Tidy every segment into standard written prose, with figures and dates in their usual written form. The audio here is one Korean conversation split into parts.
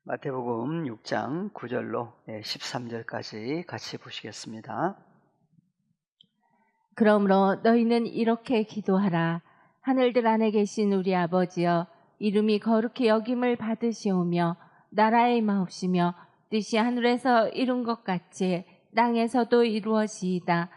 마태복음 6장 9절로 13절까지 같이 보시겠습니다. 그러므로 너희는 이렇게 기도하라. 하늘들 안에 계신 우리 아버지여, 이름이 거룩히 여김을 받으시오며 나라의 임하옵시며 뜻이 하늘에서 이룬 것 같이 땅에서도 이루어지이다.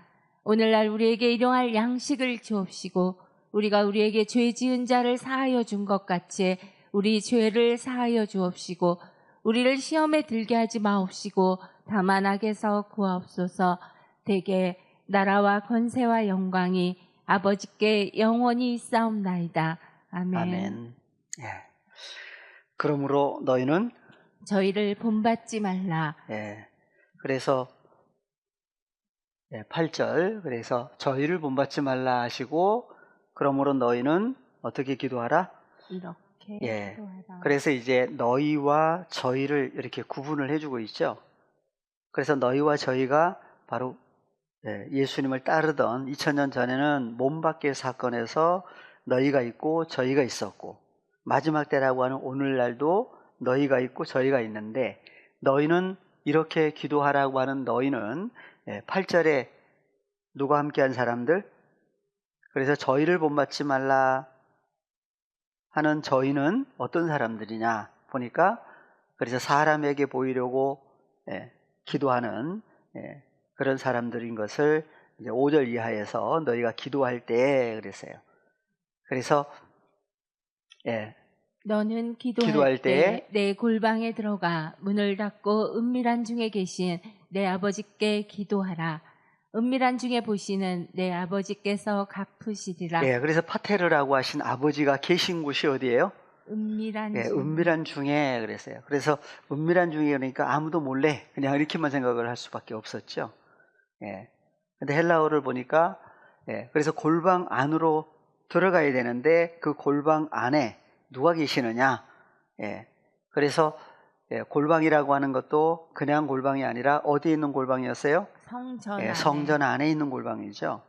오늘날 우리에게 일용할 양식을 주옵시고 우리가 우리에게 죄 지은 자를 사하여 준 것 같이 우리 죄를 사하여 주옵시고 우리를 시험에 들게 하지 마옵시고 다만 악에서 구하옵소서. 대개 나라와 권세와 영광이 아버지께 영원히 있사옵나이다. 아멘. 아멘. 그러므로 너희는 저희를 본받지 말라. 그래서 8절 그래서 저희를 본받지 말라 하시고 그러므로 너희는 어떻게 기도하라? 이렇게 기도하라. 그래서 이제 너희와 저희를 이렇게 구분을 해주고 있죠. 그래서 너희와 저희가 바로 예수님을 따르던 2000년 전에는 몸밖의 사건에서 너희가 있고 저희가 있었고 마지막 때라고 하는 오늘날도 너희가 있고 저희가 있는데 너희는 이렇게 기도하라고 하는 너희는 8절에 누가 함께한 사람들? 그래서 저희를 본받지 말라 하는 저희는 어떤 사람들이냐 보니까 그래서 사람에게 보이려고 기도하는 그런 사람들인 것을 이제 5절 이하에서 너희가 기도할 때 그랬어요. 그래서 너는 기도할 때 내 골방에 들어가 문을 닫고 은밀한 중에 계신 내 아버지께 기도하라. 은밀한 중에 보시는 내 아버지께서 갚으시리라. 그래서 파테르라고 하신 아버지가 계신 곳이 어디예요? 은밀한 중에 그랬어요. 그래서 은밀한 중에 그러니까 아무도 몰래 그냥 이렇게만 생각을 할 수밖에 없었죠. 근데 헬라어를 보니까 그래서 골방 안으로 들어가야 되는데 그 골방 안에 누가 계시느냐? 그래서 골방이라고 하는 것도 그냥 골방이 아니라 어디에 있는 골방이었어요? 성전 안에 있는 골방이죠.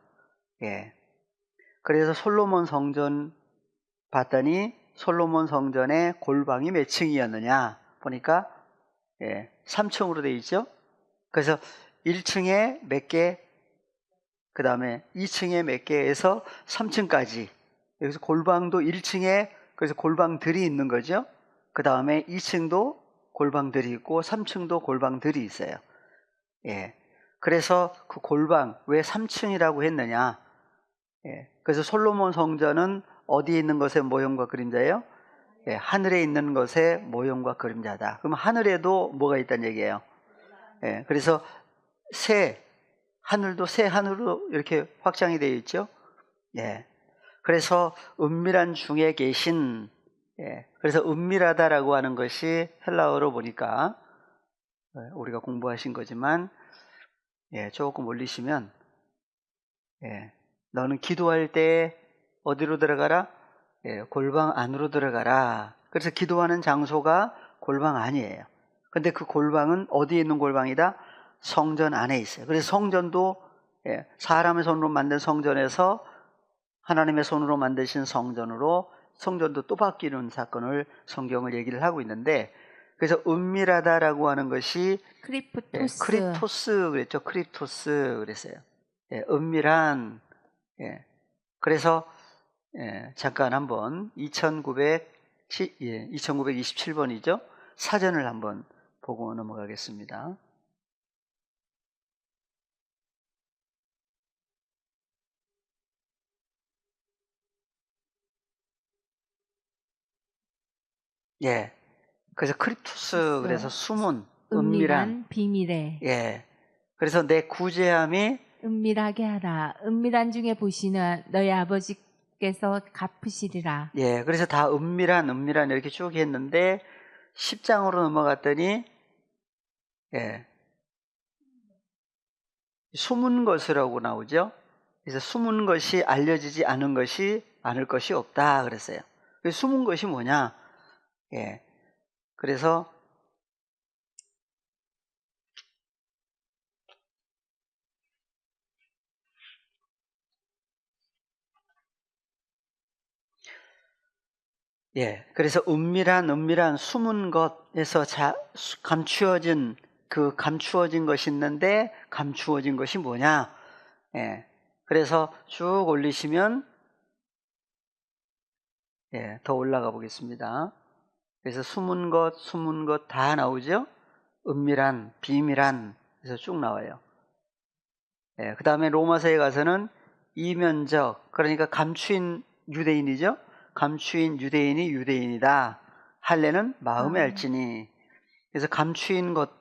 그래서 솔로몬 성전 봤더니 솔로몬 성전의 골방이 몇 층이었느냐 보니까 3층으로 되어 있죠. 그래서 1층에 몇 개, 그 다음에 2층에 몇 개에서 3층까지 여기서 골방도 1층에 그래서 골방들이 있는 거죠. 그 다음에 2층도 골방들이 있고 3층도 골방들이 있어요. 그래서 그 골방 왜 3층이라고 했느냐? 그래서 솔로몬 성전은 어디에 있는 것의 모형과 그림자예요? 하늘에 있는 것의 모형과 그림자다. 그럼 하늘에도 뭐가 있다는 얘기예요? 그래서 새 하늘도 새 하늘로 이렇게 확장이 되어 있죠. 그래서 은밀한 중에 계신 그래서 은밀하다라고 하는 것이 헬라어로 보니까 우리가 공부하신 거지만 조금 올리시면 너는 기도할 때 어디로 들어가라? 골방 안으로 들어가라. 그래서 기도하는 장소가 골방 안이에요. 근데 그 골방은 어디에 있는 골방이다? 성전 안에 있어요. 그래서 성전도 사람의 손으로 만든 성전에서 하나님의 손으로 만드신 성전으로 성전도 또 바뀌는 사건을 성경을 얘기를 하고 있는데 그래서 은밀하다라고 하는 것이 크립토스 그랬죠. 크립토스 그랬어요. 은밀한 그래서 잠깐 한번 2927번이죠. 사전을 한번 보고 넘어가겠습니다. 그래서 크립토스 그래서 숨은 은밀한 비밀에 그래서 내 구제함이 은밀하게 하라. 은밀한 중에 보시는 너희 아버지께서 갚으시리라. 그래서 다 은밀한 이렇게 쭉 했는데 10장으로 넘어갔더니 숨은 것이라고 나오죠. 그래서 숨은 것이 알려지지 않을 것이 없다 그랬어요. 숨은 것이 뭐냐? 그래서 예, 그래서 은밀한 숨은 것에서 감추어진 감추어진 것이 있는데 감추어진 것이 뭐냐? 예, 그래서 쭉 올리시면 예, 더 올라가 보겠습니다. 그래서 숨은 것 다 나오죠? 은밀한, 비밀한 그래서 쭉 나와요. 예, 그 다음에 로마서에 가서는 이면적, 그러니까 감추인 유대인이죠? 감추인 유대인이 유대인이다. 할례는 마음에 알지니. 그래서 감추인 것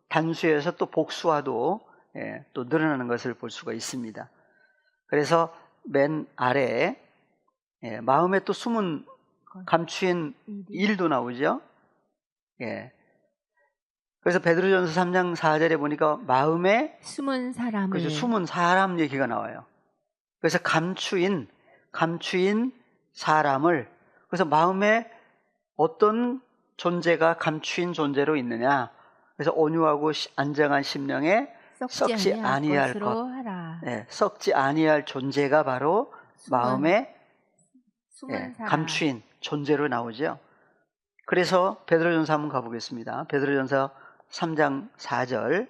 단수에서 또 복수와도 예, 또 늘어나는 것을 볼 수가 있습니다. 그래서 맨 아래에 예, 마음에 또 숨은 감추인 일도 나오죠. 예. 그래서 베드로전서 3장 4절에 보니까 마음에 숨은 사람을 그래서 숨은 사람 얘기가 나와요. 그래서 감추인 사람을 그래서 마음에 어떤 존재가 감추인 존재로 있느냐. 그래서 온유하고 안정한 심령에 썩지 아니할 것. 것으로 하라. 네, 썩지 아니할 존재가 바로 마음에 숨은 사람. 감추인 존재로 나오죠. 그래서 베드로전서 한번 가보겠습니다. 베드로전서 3장 4절.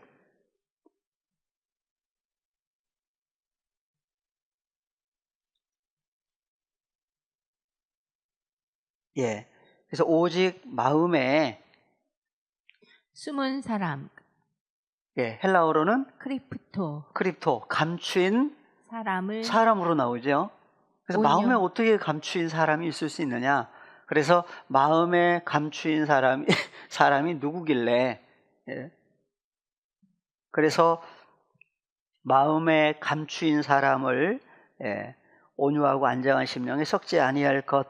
예. 그래서 오직 마음에 숨은 사람. 예, 헬라어로는 크립토 감추인 사람으로 나오죠. 그래서 온유. 마음에 어떻게 감추인 사람이 있을 수 있느냐? 그래서 마음에 감추인 사람이 누구길래? 예. 그래서 마음에 감추인 사람을 예, 온유하고 안정한 심령에 썩지 아니할 것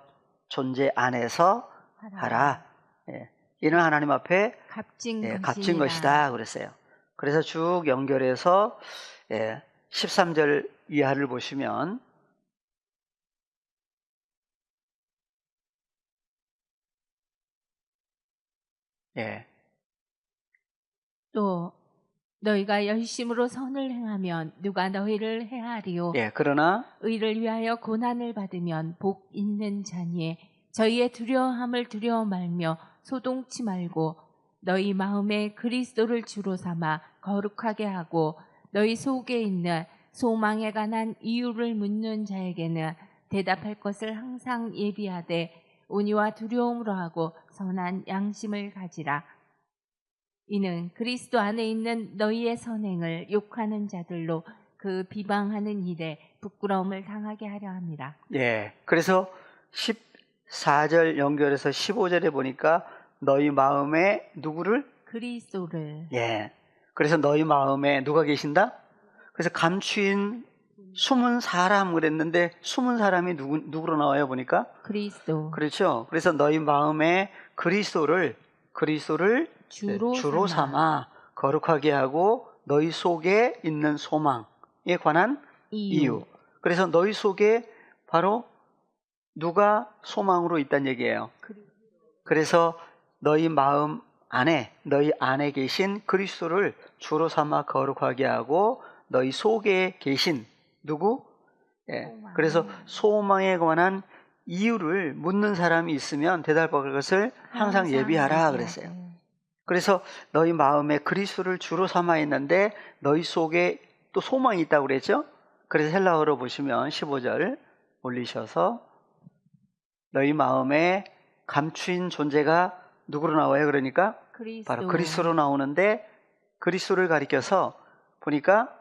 존재 안에서 하라. 예. 이는 하나님 앞에 값진 것이다 그랬어요. 그래서 쭉 연결해서 13절 이하를 보시면 또 너희가 열심으로 선을 행하면 누가 너희를 해하리요. 그러나 의를 위하여 고난을 받으면 복 있는 자니에 저희의 두려움을 두려워 말며 소동치 말고 너희 마음에 그리스도를 주로 삼아 거룩하게 하고 너희 속에 있는 소망에 관한 이유를 묻는 자에게는 대답할 것을 항상 예비하되 온유와 두려움으로 하고 선한 양심을 가지라. 이는 그리스도 안에 있는 너희의 선행을 욕하는 자들로 그 비방하는 일에 부끄러움을 당하게 하려 합니다. 그래서 14절 연결해서 15절에 보니까 너희 마음에 누구를? 그리스도를. 그래서 너희 마음에 누가 계신다? 그래서 감추인 숨은 사람 그랬는데 숨은 사람이 누구로 나와요 보니까? 그리스도. 그렇죠. 그래서 너희 마음에 그리스도를 주로 삼아 거룩하게 하고 너희 속에 있는 소망에 관한 이유. 그래서 너희 속에 바로 누가 소망으로 있다는 얘기예요. 그래서 너희 마음 안에 너희 안에 계신 그리스도를 주로 삼아 거룩하게 하고 너희 속에 계신 누구? 그래서 소망에 관한 이유를 묻는 사람이 있으면 대답할 것을 항상 예비하라 그랬어요. 그래서 너희 마음에 그리스도를 주로 삼아 있는데 너희 속에 또 소망이 있다고 그랬죠? 그래서 헬라어로 보시면 15절 올리셔서 너희 마음에 감추인 존재가 누구로 나와요? 그러니까 바로 그리스도로 나오는데 그리스도를 가리켜서 보니까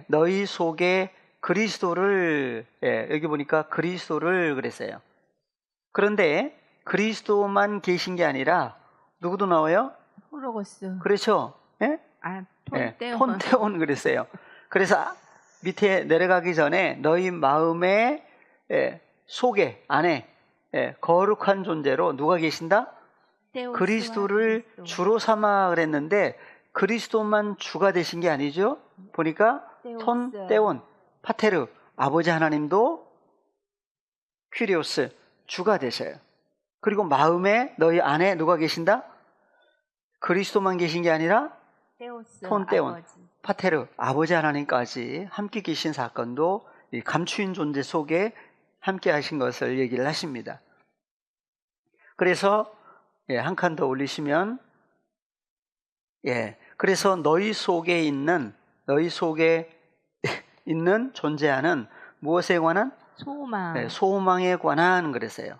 너희 속에 그리스도를 여기 보니까 그리스도를 그랬어요. 그런데 그리스도만 계신 게 아니라 누구도 나와요? 호로고스. 그렇죠. 폰테온 그랬어요. 그래서 밑에 내려가기 전에 너희 마음의 속에 안에 거룩한 존재로 누가 계신다? 그리스도를 주로 삼아 그랬는데 그리스도만 주가 되신 게 아니죠. 보니까 톤테온 파테르 아버지 하나님도 퀴리오스 주가 되셔요. 그리고 마음에 너희 안에 누가 계신다? 그리스도만 계신 게 아니라 톤테온 파테르 아버지 하나님까지 함께 계신 사건도 이 감추인 존재 속에 함께 하신 것을 얘기를 하십니다. 그래서 한 칸 더 올리시면 그래서 너희 속에 있는 존재하는 무엇에 관한 소망. 소망에 관한 그랬어요.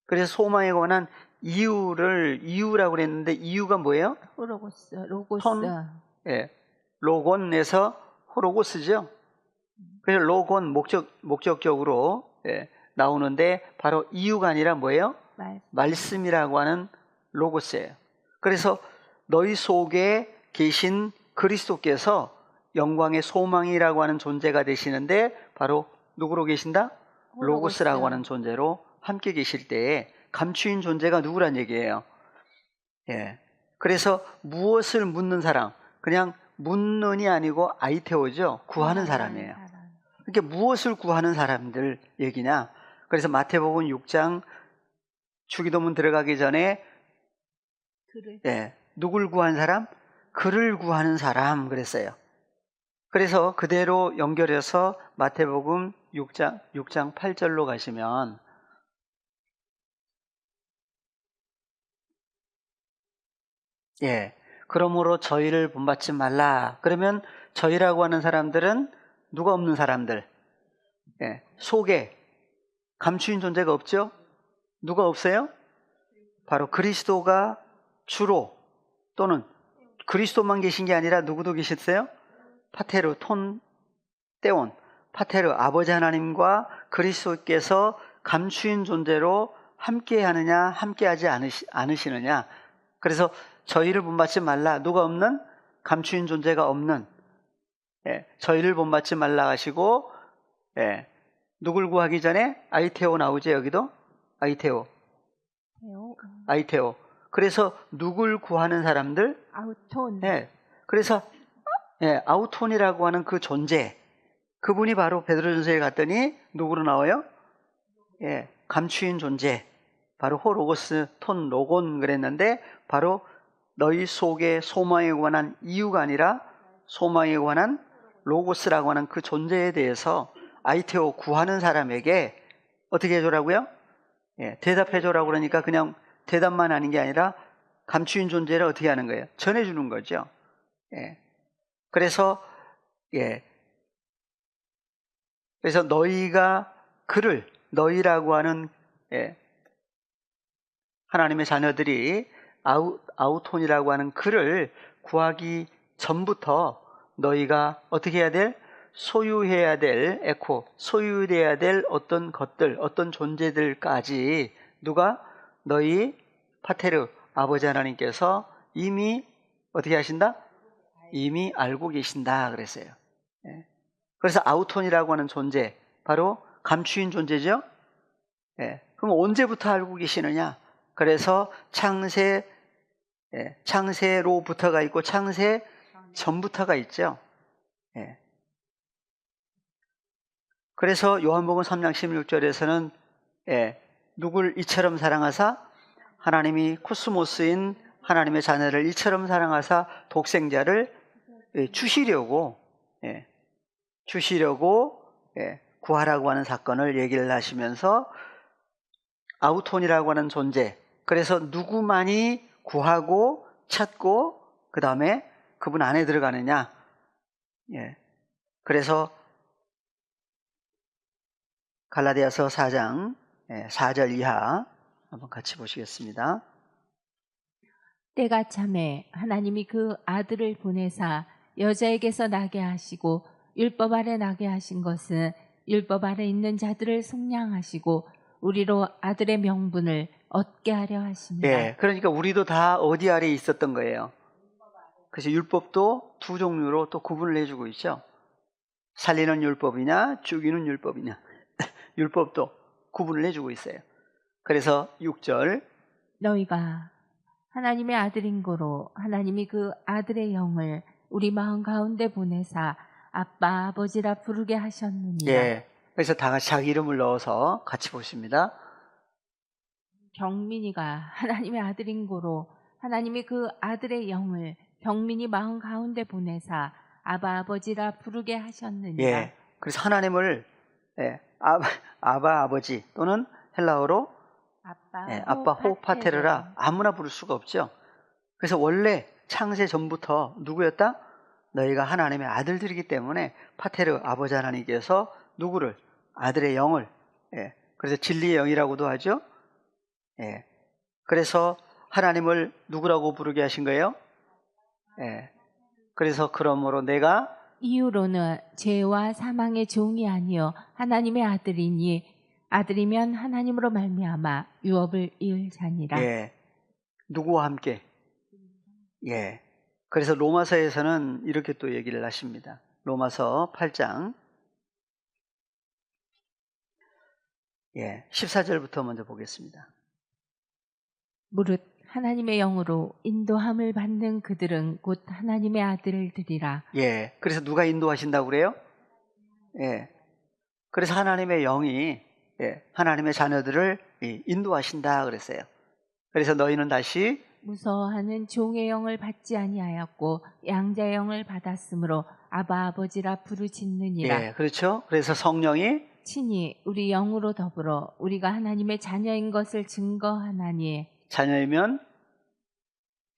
그래서 소망에 관한 이유라고 그랬는데 이유가 뭐예요? 호로고스. 로곤에서 호로고스죠. 그래서 로곤 목적격으로 나오는데 바로 이유가 아니라 뭐예요? 말씀이라고 하는 로고스예요. 그래서 너희 속에 계신 그리스도께서 영광의 소망이라고 하는 존재가 되시는데 바로 누구로 계신다? 로고스라고 하는 존재로 함께 계실 때에 감추인 존재가 누구란 얘기예요. 그래서 무엇을 묻는 사람, 그냥 묻는이 아니고 아이테오죠. 구하는 사람이에요. 그러니까 무엇을 구하는 사람들 얘기냐. 그래서 마태복음 6장 주기도문 들어가기 전에 누굴 구한 사람? 그를 구하는 사람 그랬어요. 그래서 그대로 연결해서 마태복음 6장 8절로 가시면 그러므로 저희를 본받지 말라. 그러면 저희라고 하는 사람들은 누가 없는 사람들, 속에 감추인 존재가 없죠? 누가 없어요? 바로 그리스도가 주로, 또는 그리스도만 계신 게 아니라 누구도 계셨어요? 파테르, 떼온, 파테르, 아버지 하나님과 그리스도께서 감추인 존재로 함께 하느냐, 함께 하지 않으시느냐. 그래서 저희를 본받지 말라. 누가 없는? 감추인 존재가 없는. 저희를 본받지 말라 하시고, 누굴 구하기 전에 아이테오 나오죠, 여기도? 아이테오. 그래서 누굴 구하는 사람들? 아우톤. 그래서 아우톤이라고 하는 그 존재, 그분이 바로 베드로전서에 갔더니 누구로 나와요? 감추인 존재, 바로 호로고스 톤 로곤 그랬는데 바로 너희 속에 소망에 관한 이유가 아니라 소망에 관한 로고스라고 하는 그 존재에 대해서 아이테오 구하는 사람에게 어떻게 해줘라고요? 대답해줘라고 그러니까 그냥 대답만 하는 게 아니라 감추인 존재를 어떻게 하는 거예요? 전해주는 거죠. 그래서 너희가 그를, 너희라고 하는 하나님의 자녀들이 아우톤이라고 하는 그를 구하기 전부터 너희가 어떻게 해야 될? 소유해야 될 소유해야 될 어떤 것들, 어떤 존재들까지 누가? 너희 파테르, 아버지 하나님께서 이미 어떻게 하신다? 이미 알고 계신다 그랬어요. 그래서 아우톤이라고 하는 존재, 바로 감추인 존재죠. 그럼 언제부터 알고 계시느냐? 그래서 창세로부터가 있고 창세 전부터가 있죠. 그래서 요한복음 3장 16절에서는 누굴 이처럼 사랑하사? 하나님이 코스모스인 하나님의 자녀를 이처럼 사랑하사 독생자를 주시려고 구하라고 하는 사건을 얘기를 하시면서 아우톤이라고 하는 존재, 그래서 누구만이 구하고 찾고 그 다음에 그분 안에 들어가느냐. 그래서 갈라디아서 4장 4절 이하 한번 같이 보시겠습니다. 때가 참에 하나님이 그 아들을 보내사 여자에게서 나게 하시고 율법 아래 나게 하신 것은 율법 아래 있는 자들을 속량하시고 우리로 아들의 명분을 얻게 하려 하십니다. 그러니까 우리도 다 어디 아래 있었던 거예요. 그래서 율법도 두 종류로 또 구분을 해주고 있죠. 살리는 율법이냐 죽이는 율법이냐 율법도 구분을 해주고 있어요. 그래서 6절 너희가 하나님의 아들인 고로 하나님이 그 아들의 영을 우리 마음 가운데 보내사 아빠 아버지라 부르게 하셨느니라. 그래서 다 같이 자기 이름을 넣어서 같이 보십니다. 경민이가 하나님의 아들인 고로 하나님이 그 아들의 영을 경민이 마음 가운데 보내사 아바 아버지라 부르게 하셨느니라. 그래서 하나님을 아바 아버지 또는 헬라어로 아빠 호파테르라 아무나 부를 수가 없죠. 그래서 원래 창세 전부터 누구였다? 너희가 하나님의 아들들이기 때문에 파테르 아버지 하나님께서 누구를? 아들의 영을, 그래서 진리의 영이라고도 하죠. 그래서 하나님을 누구라고 부르게 하신 거예요? 그래서 그러므로 내가 이유로는 죄와 사망의 종이 아니요 하나님의 아들이니 아들이면 하나님으로 말미암아 유업을 이을 자니라. 누구와 함께? 그래서 로마서에서는 이렇게 또 얘기를 하십니다. 로마서 8장 14절부터 먼저 보겠습니다. 무릇 하나님의 영으로 인도함을 받는 그들은 곧 하나님의 아들들이라. 그래서 누가 인도하신다고 그래요? 그래서 하나님의 영이 하나님의 자녀들을 인도하신다 그랬어요. 그래서 너희는 다시 무서워하는 종의 영을 받지 아니하였고 양자의 영을 받았으므로 아바 아버지라 부르짖느니라. 그렇죠. 그래서 성령이 친히 우리 영으로 더불어 우리가 하나님의 자녀인 것을 증거하나니 자녀이면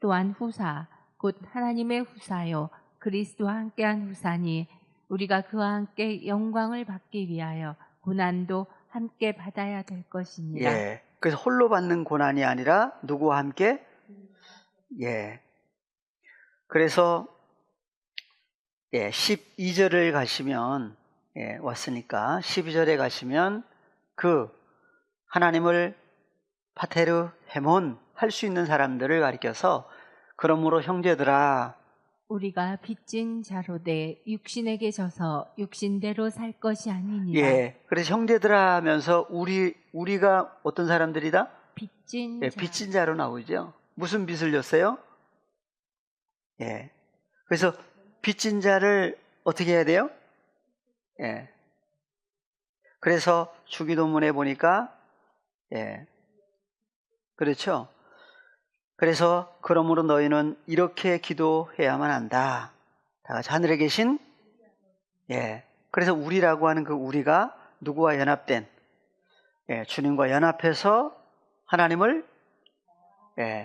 또한 후사 곧 하나님의 후사요 그리스도와 함께한 후사니 우리가 그와 함께 영광을 받기 위하여 고난도 함께 받아야 될 것이니라. 그래서 홀로 받는 고난이 아니라 누구와 함께? 그래서 12절을 가시면 왔으니까 12절에 가시면 그 하나님을 파테르 헤몬 할 수 있는 사람들을 가리켜서 그러므로 형제들아 우리가 빚진 자로되 육신에게 져서 육신대로 살 것이 아니니라. 그래서 형제들아 하면서 우리가 어떤 사람들이다? 빚진 자. 빚진 자로 나오죠. 무슨 빚을 졌어요? 그래서 빚진 자를 어떻게 해야 돼요? 그래서 주기도문에 보니까 그렇죠. 그래서 그러므로 너희는 이렇게 기도해야만 한다. 다 같이 하늘에 계신 그래서 우리라고 하는 그 우리가 누구와 연합된 주님과 연합해서 하나님을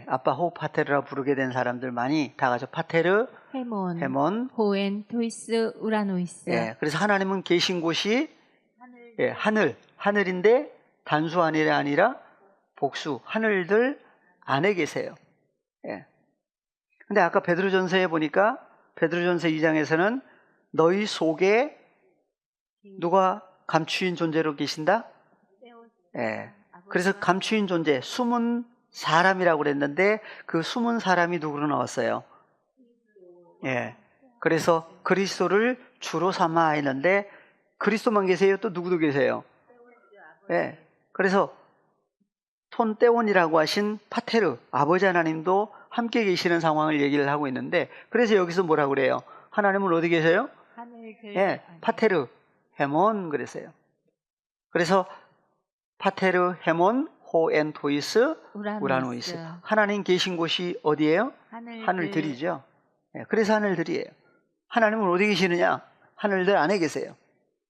아빠 호파테르라 부르게 된 사람들만이 다 같이 파테르 헤몬 호엔 토이스 우라노이스. 그래서 하나님은 계신 곳이 하늘인데 단수 하늘이 아니라 복수 하늘들 안에 계세요. 근데 아까 베드로전서에 보니까 베드로전서 2장에서는 너희 속에 누가 감추인 존재로 계신다? 그래서 감추인 존재, 숨은 사람이라고 그랬는데 그 숨은 사람이 누구로 나왔어요? 그래서 그리스도를 주로 삼아 했는데 그리스도만 계세요? 또 누구도 계세요? 그래서 손떼온이라고 하신 파테르 아버지 하나님도 함께 계시는 상황을 얘기를 하고 있는데 그래서 여기서 뭐라고 그래요? 하나님은 어디 계세요? 파테르 헤몬 그랬어요. 그래서 파테르 헤몬 호엔 토이스 우라노이스. 하나님 계신 곳이 어디예요? 하늘들이죠. 그래서 하늘들이에요. 하나님은 어디 계시느냐? 하늘들 안에 계세요.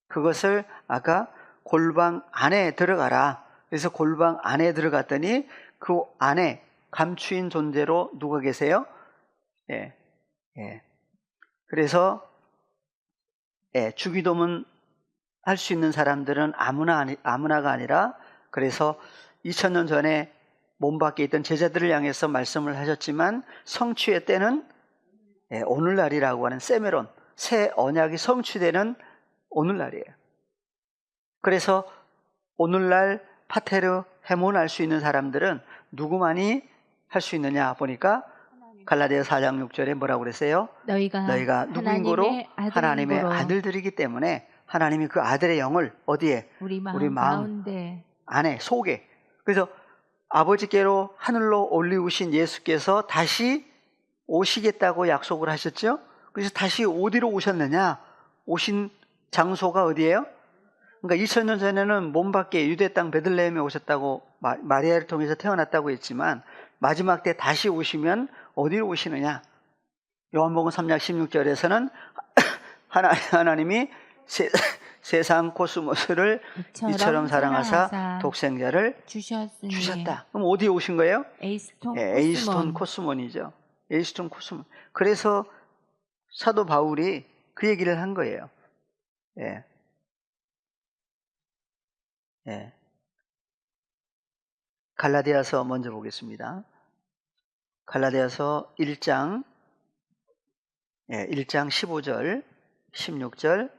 그것을 아까 골방 안에 들어가라. 그래서 골방 안에 들어갔더니 그 안에 감추인 존재로 누가 계세요? 그래서 주기도문 할 수 있는 사람들은 아무나가 아니라 그래서 2000년 전에 몸 밖에 있던 제자들을 향해서 말씀을 하셨지만 성취의 때는 오늘날이라고 하는 세메론 새 언약이 성취되는 오늘날이에요. 그래서 오늘날 파테르 헤몬 할 수 있는 사람들은 누구만이 할 수 있느냐 보니까 갈라디아 4장 6절에 뭐라고 그랬어요? 너희가 누구인고로 하나님의 아들들이기 때문에 하나님이 그 아들의 영을 어디에? 우리 마음 안에 속에. 그래서 아버지께로 하늘로 올리우신 예수께서 다시 오시겠다고 약속을 하셨죠. 그래서 다시 어디로 오셨느냐? 오신 장소가 어디예요? 그러니까 2000년 전에는 몸 밖에 유대 땅 베들레헴에 오셨다고 마리아를 통해서 태어났다고 했지만 마지막 때 다시 오시면 어디로 오시느냐? 요한복음 3장 16절에서는 하나님이 세상 코스모스를 이처럼 사랑하사 독생자를 주셨으니. 주셨다. 그럼 어디에 오신 거예요? 에이스톤 에이스톤 코스몬이죠. 에이스톤 코스몬. 그래서 사도 바울이 그 얘기를 한 거예요. 예. 예. 갈라디아서 먼저 보겠습니다. 갈라디아서 1장 1장 15절 16절.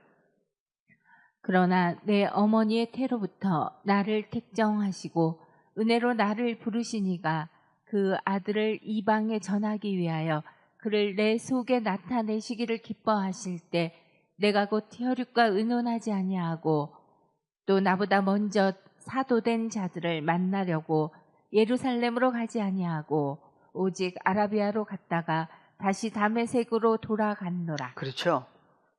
그러나 내 어머니의 태로부터 나를 택정하시고 은혜로 나를 부르시니가 그 아들을 이방에 전하기 위하여 그를 내 속에 나타내시기를 기뻐하실 때 내가 곧 혈육과 의논하지 아니하고 또 나보다 먼저 사도된 자들을 만나려고 예루살렘으로 가지 아니하고 오직 아라비아로 갔다가 다시 다메섹으로 돌아갔노라. 그렇죠.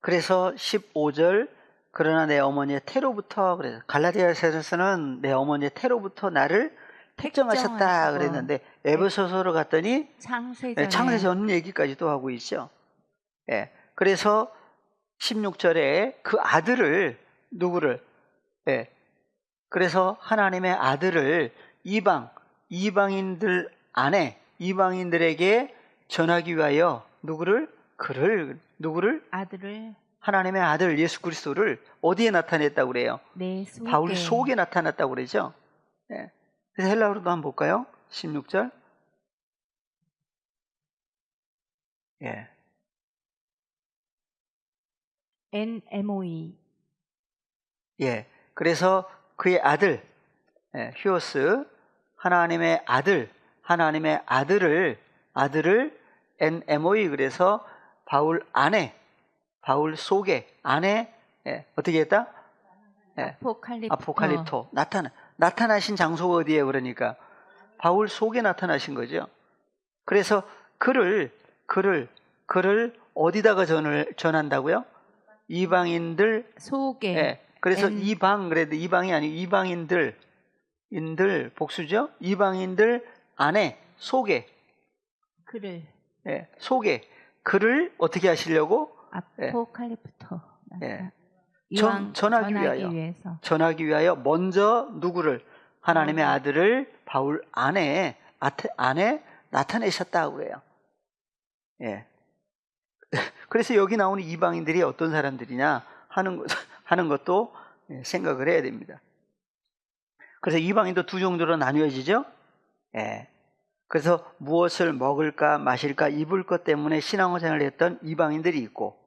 그래서 15절 그러나 내 어머니의 태로부터 그래서 갈라디아서에서는 내 어머니의 태로부터 나를 택정하셨다 택정하시고. 그랬는데 에베소서로 갔더니 창세전에 창세전 얘기까지도 하고 있죠. 예. 그래서 16절에 그 아들을 누구를 예. 그래서 하나님의 아들을 이방인들 안에 이방인들에게 전하기 위하여 누구를 아들을 하나님의 아들 예수 그리스도를 어디에 나타냈다고 그래요? 내 속에 바울 속에 나타났다고 그러죠. 예. 그래서 헬라어로도 한번 볼까요? 16절. 예. NMOE 예. 그래서 그의 아들, 휴오스, 하나님의 아들을 NMOE 그래서 바울 안에, 바울 속에, 안에, 어떻게 했다? 아포칼립토. 나타나신 장소가 어디예요? 그러니까 바울 속에 나타나신 거죠. 그래서 그를 어디다가 전한다고요? 이방인들 속에 그래서 그래도 이방이 아니고 인들 복수죠. 이방인들 안에 속에 속에 그를 어떻게 하시려고? 아포칼립토 전하기 위하여 먼저 누구를? 하나님의 아들을 바울 안에 나타내셨다고 그래요. 예. 그래서 여기 나오는 이방인들이 어떤 사람들이냐 하는 것도 생각을 해야 됩니다. 그래서 이방인도 두 종류로 나뉘어지죠. 예. 그래서 무엇을 먹을까 마실까 입을 것 때문에 신앙생활을 했던 이방인들이 있고,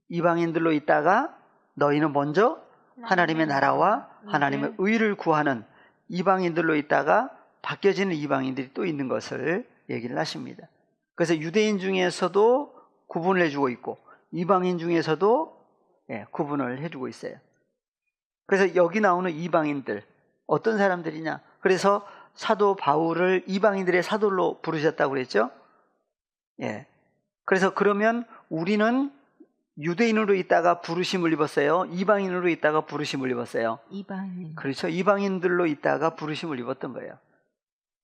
이방인들로 있다가 너희는 먼저 하나님의 나라와 하나님의 의를 구하는 이방인들로 있다가 바뀌어지는 이방인들이 또 있는 것을 얘기를 하십니다. 그래서 유대인 중에서도 구분을 해주고 있고 이방인 중에서도 구분을 해주고 있어요. 그래서 여기 나오는 이방인들 어떤 사람들이냐? 그래서 사도 바울을 이방인들의 사도로 부르셨다고 그랬죠. 예. 그래서 그러면 우리는 유대인으로 있다가 부르심을 입었어요? 이방인으로 있다가 부르심을 입었어요? 이방인. 그렇죠. 이방인들로 있다가 부르심을 입었던 거예요.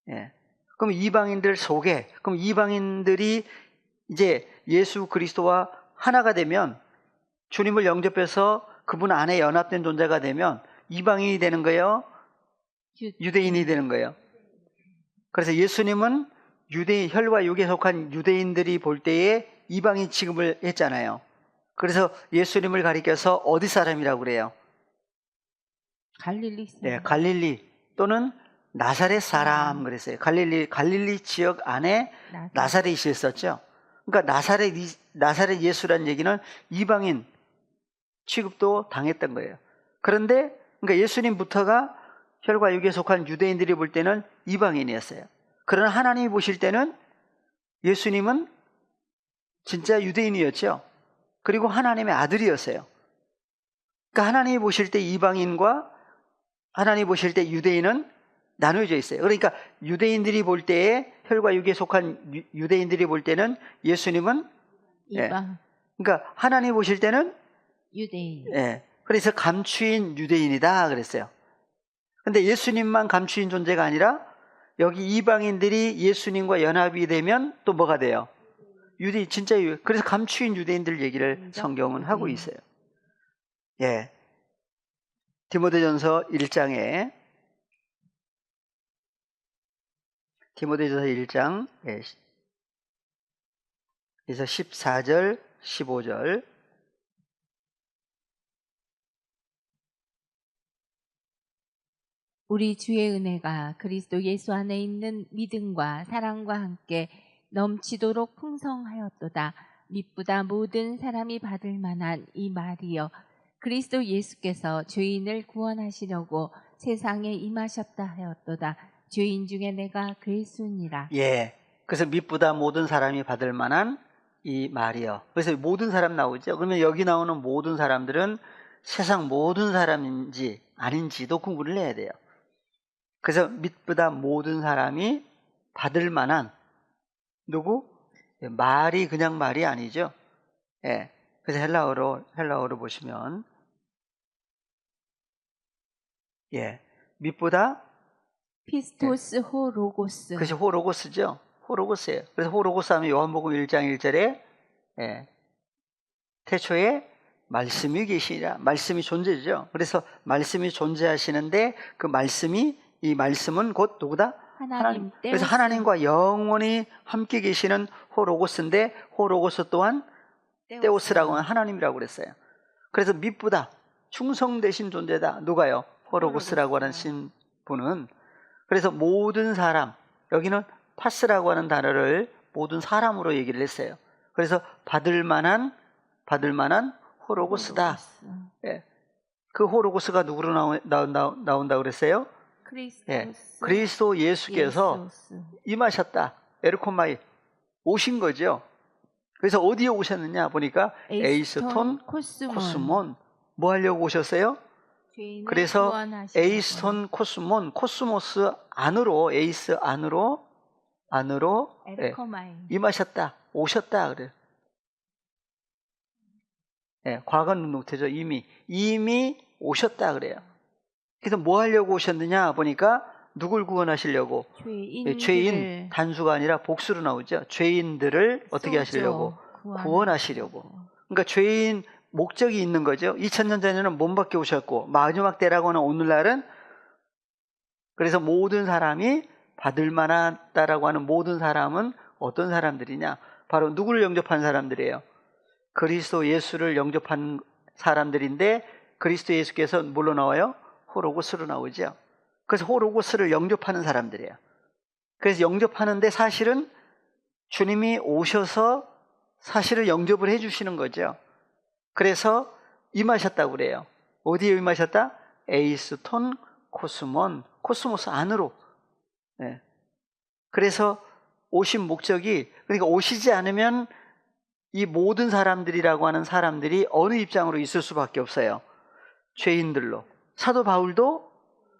예. 그럼 이방인들 속에, 그럼 이방인들이 이제 예수 그리스도와 하나가 되면, 주님을 영접해서 그분 안에 연합된 존재가 되면 이방인이 되는 거예요? 유대인이 되는 거예요? 그래서 예수님은 혈과 육에 속한 유대인들이 볼 때에 이방인 취급을 했잖아요. 그래서 예수님을 가리켜서 어디 사람이라고 그래요? 갈릴리 사람. 네, 갈릴리 또는 나사렛 사람 그랬어요. 갈릴리 지역 안에 나사렛이 있었죠. 그러니까 나사렛 예수라는 얘기는 이방인 취급도 당했던 거예요. 그런데 그러니까 예수님부터가 혈과 육에 속한 유대인들이 볼 때는 이방인이었어요. 그러나 하나님이 보실 때는 예수님은 진짜 유대인이었죠. 그리고 하나님의 아들이었어요. 그러니까 하나님이 보실 때 이방인과 하나님이 보실 때 유대인은 나누어져 있어요. 그러니까 유대인들이 볼 때에 혈과 육에 속한 유대인들이 볼 때는 예수님은 이방. 그러니까 하나님이 보실 때는 유대인. 그래서 감추인 유대인이다 그랬어요. 근데 예수님만 감추인 존재가 아니라 여기 이방인들이 예수님과 연합이 되면 또 뭐가 돼요? 유대인, 진짜 그래서 감추인 유대인들 얘기를 성경은 하고 있어요. 예. 디모데전서 1장에 디모데전서 1장 에서 14절, 15절. 우리 주의 은혜가 그리스도 예수 안에 있는 믿음과 사랑과 함께 넘치도록 풍성하였도다. 미쁘다 모든 사람이 받을 만한 이 말이여. 그리스도 예수께서 죄인을 구원하시려고 세상에 임하셨다 하였도다. 죄인 중에 내가 괴순이라. 예. 그래서 미쁘다 모든 사람이 받을 만한 이 말이요. 그래서 모든 사람 나오죠. 그러면 여기 나오는 모든 사람들은 세상 모든 사람인지 아닌지도 구분을 해야 돼요. 그래서 미쁘다 모든 사람이 받을 만한 누구? 말이 그냥 말이 아니죠. 예. 그래서 헬라어로 보시면 예. 미쁘다 피스토스 호 로고스. 그것이 호로고스죠. 호로고스예요. 그래서 호로고스 하면 요한복음 1장 1절에 태초에 말씀이 계시니라. 말씀이 존재죠. 그래서 말씀이 존재하시는데 그 이 말씀은 곧 누구다? 하나님. 그래서 하나님과 영원히 함께 계시는 호로고스인데 호로고스 또한 데오스라고 하는 하나님이라고 그랬어요. 그래서 미쁘다, 충성되신 존재다. 누가요? 호로고스라고 하는 분은. 그래서 모든 사람, 여기는 파스라고 하는 단어를 모든 사람으로 얘기를 했어요. 그래서 받을 만한 호로고스다. 예. 그 호로고스가 누구로 나온다고 그랬어요? 예. 그리스도 예수께서 임하셨다. 에르코마이 오신 거죠. 그래서 어디에 오셨느냐 보니까 에이스톤 코스몬. 뭐 하려고 오셨어요? 그래서 에이스톤 코스몬, 코스모스 안으로, 에이스 안으로 임하셨다, 오셨다 그래요. 과거 능동태죠. 이미 오셨다 그래요. 그래서 뭐 하려고 오셨느냐 보니까 누굴 구원하시려고? 죄인 단수가 아니라 복수로 나오죠. 죄인들을 어떻게 하시려고? 구원하시려고. 그러니까 죄인 목적이 있는 거죠. 2000년 전에는 몸 밖에 오셨고 마지막 때라고 하는 오늘날은 그래서 모든 사람이 받을 만하다라고 하는 모든 사람은 어떤 사람들이냐? 바로 누구를 영접한 사람들이에요? 그리스도 예수를 영접한 사람들인데 그리스도 예수께서 뭘로 나와요? 호로고스로 나오죠. 그래서 호로고스를 영접하는 사람들이에요. 그래서 영접하는데 사실은 주님이 오셔서 사실을 영접을 해주시는 거죠. 그래서 임하셨다고 그래요. 어디에 임하셨다? 에이스톤 코스몬, 코스모스 안으로. 그래서 오신 목적이, 그러니까 오시지 않으면 이 모든 사람들이라고 하는 사람들이 어느 입장으로 있을 수밖에 없어요. 죄인들로. 사도 바울도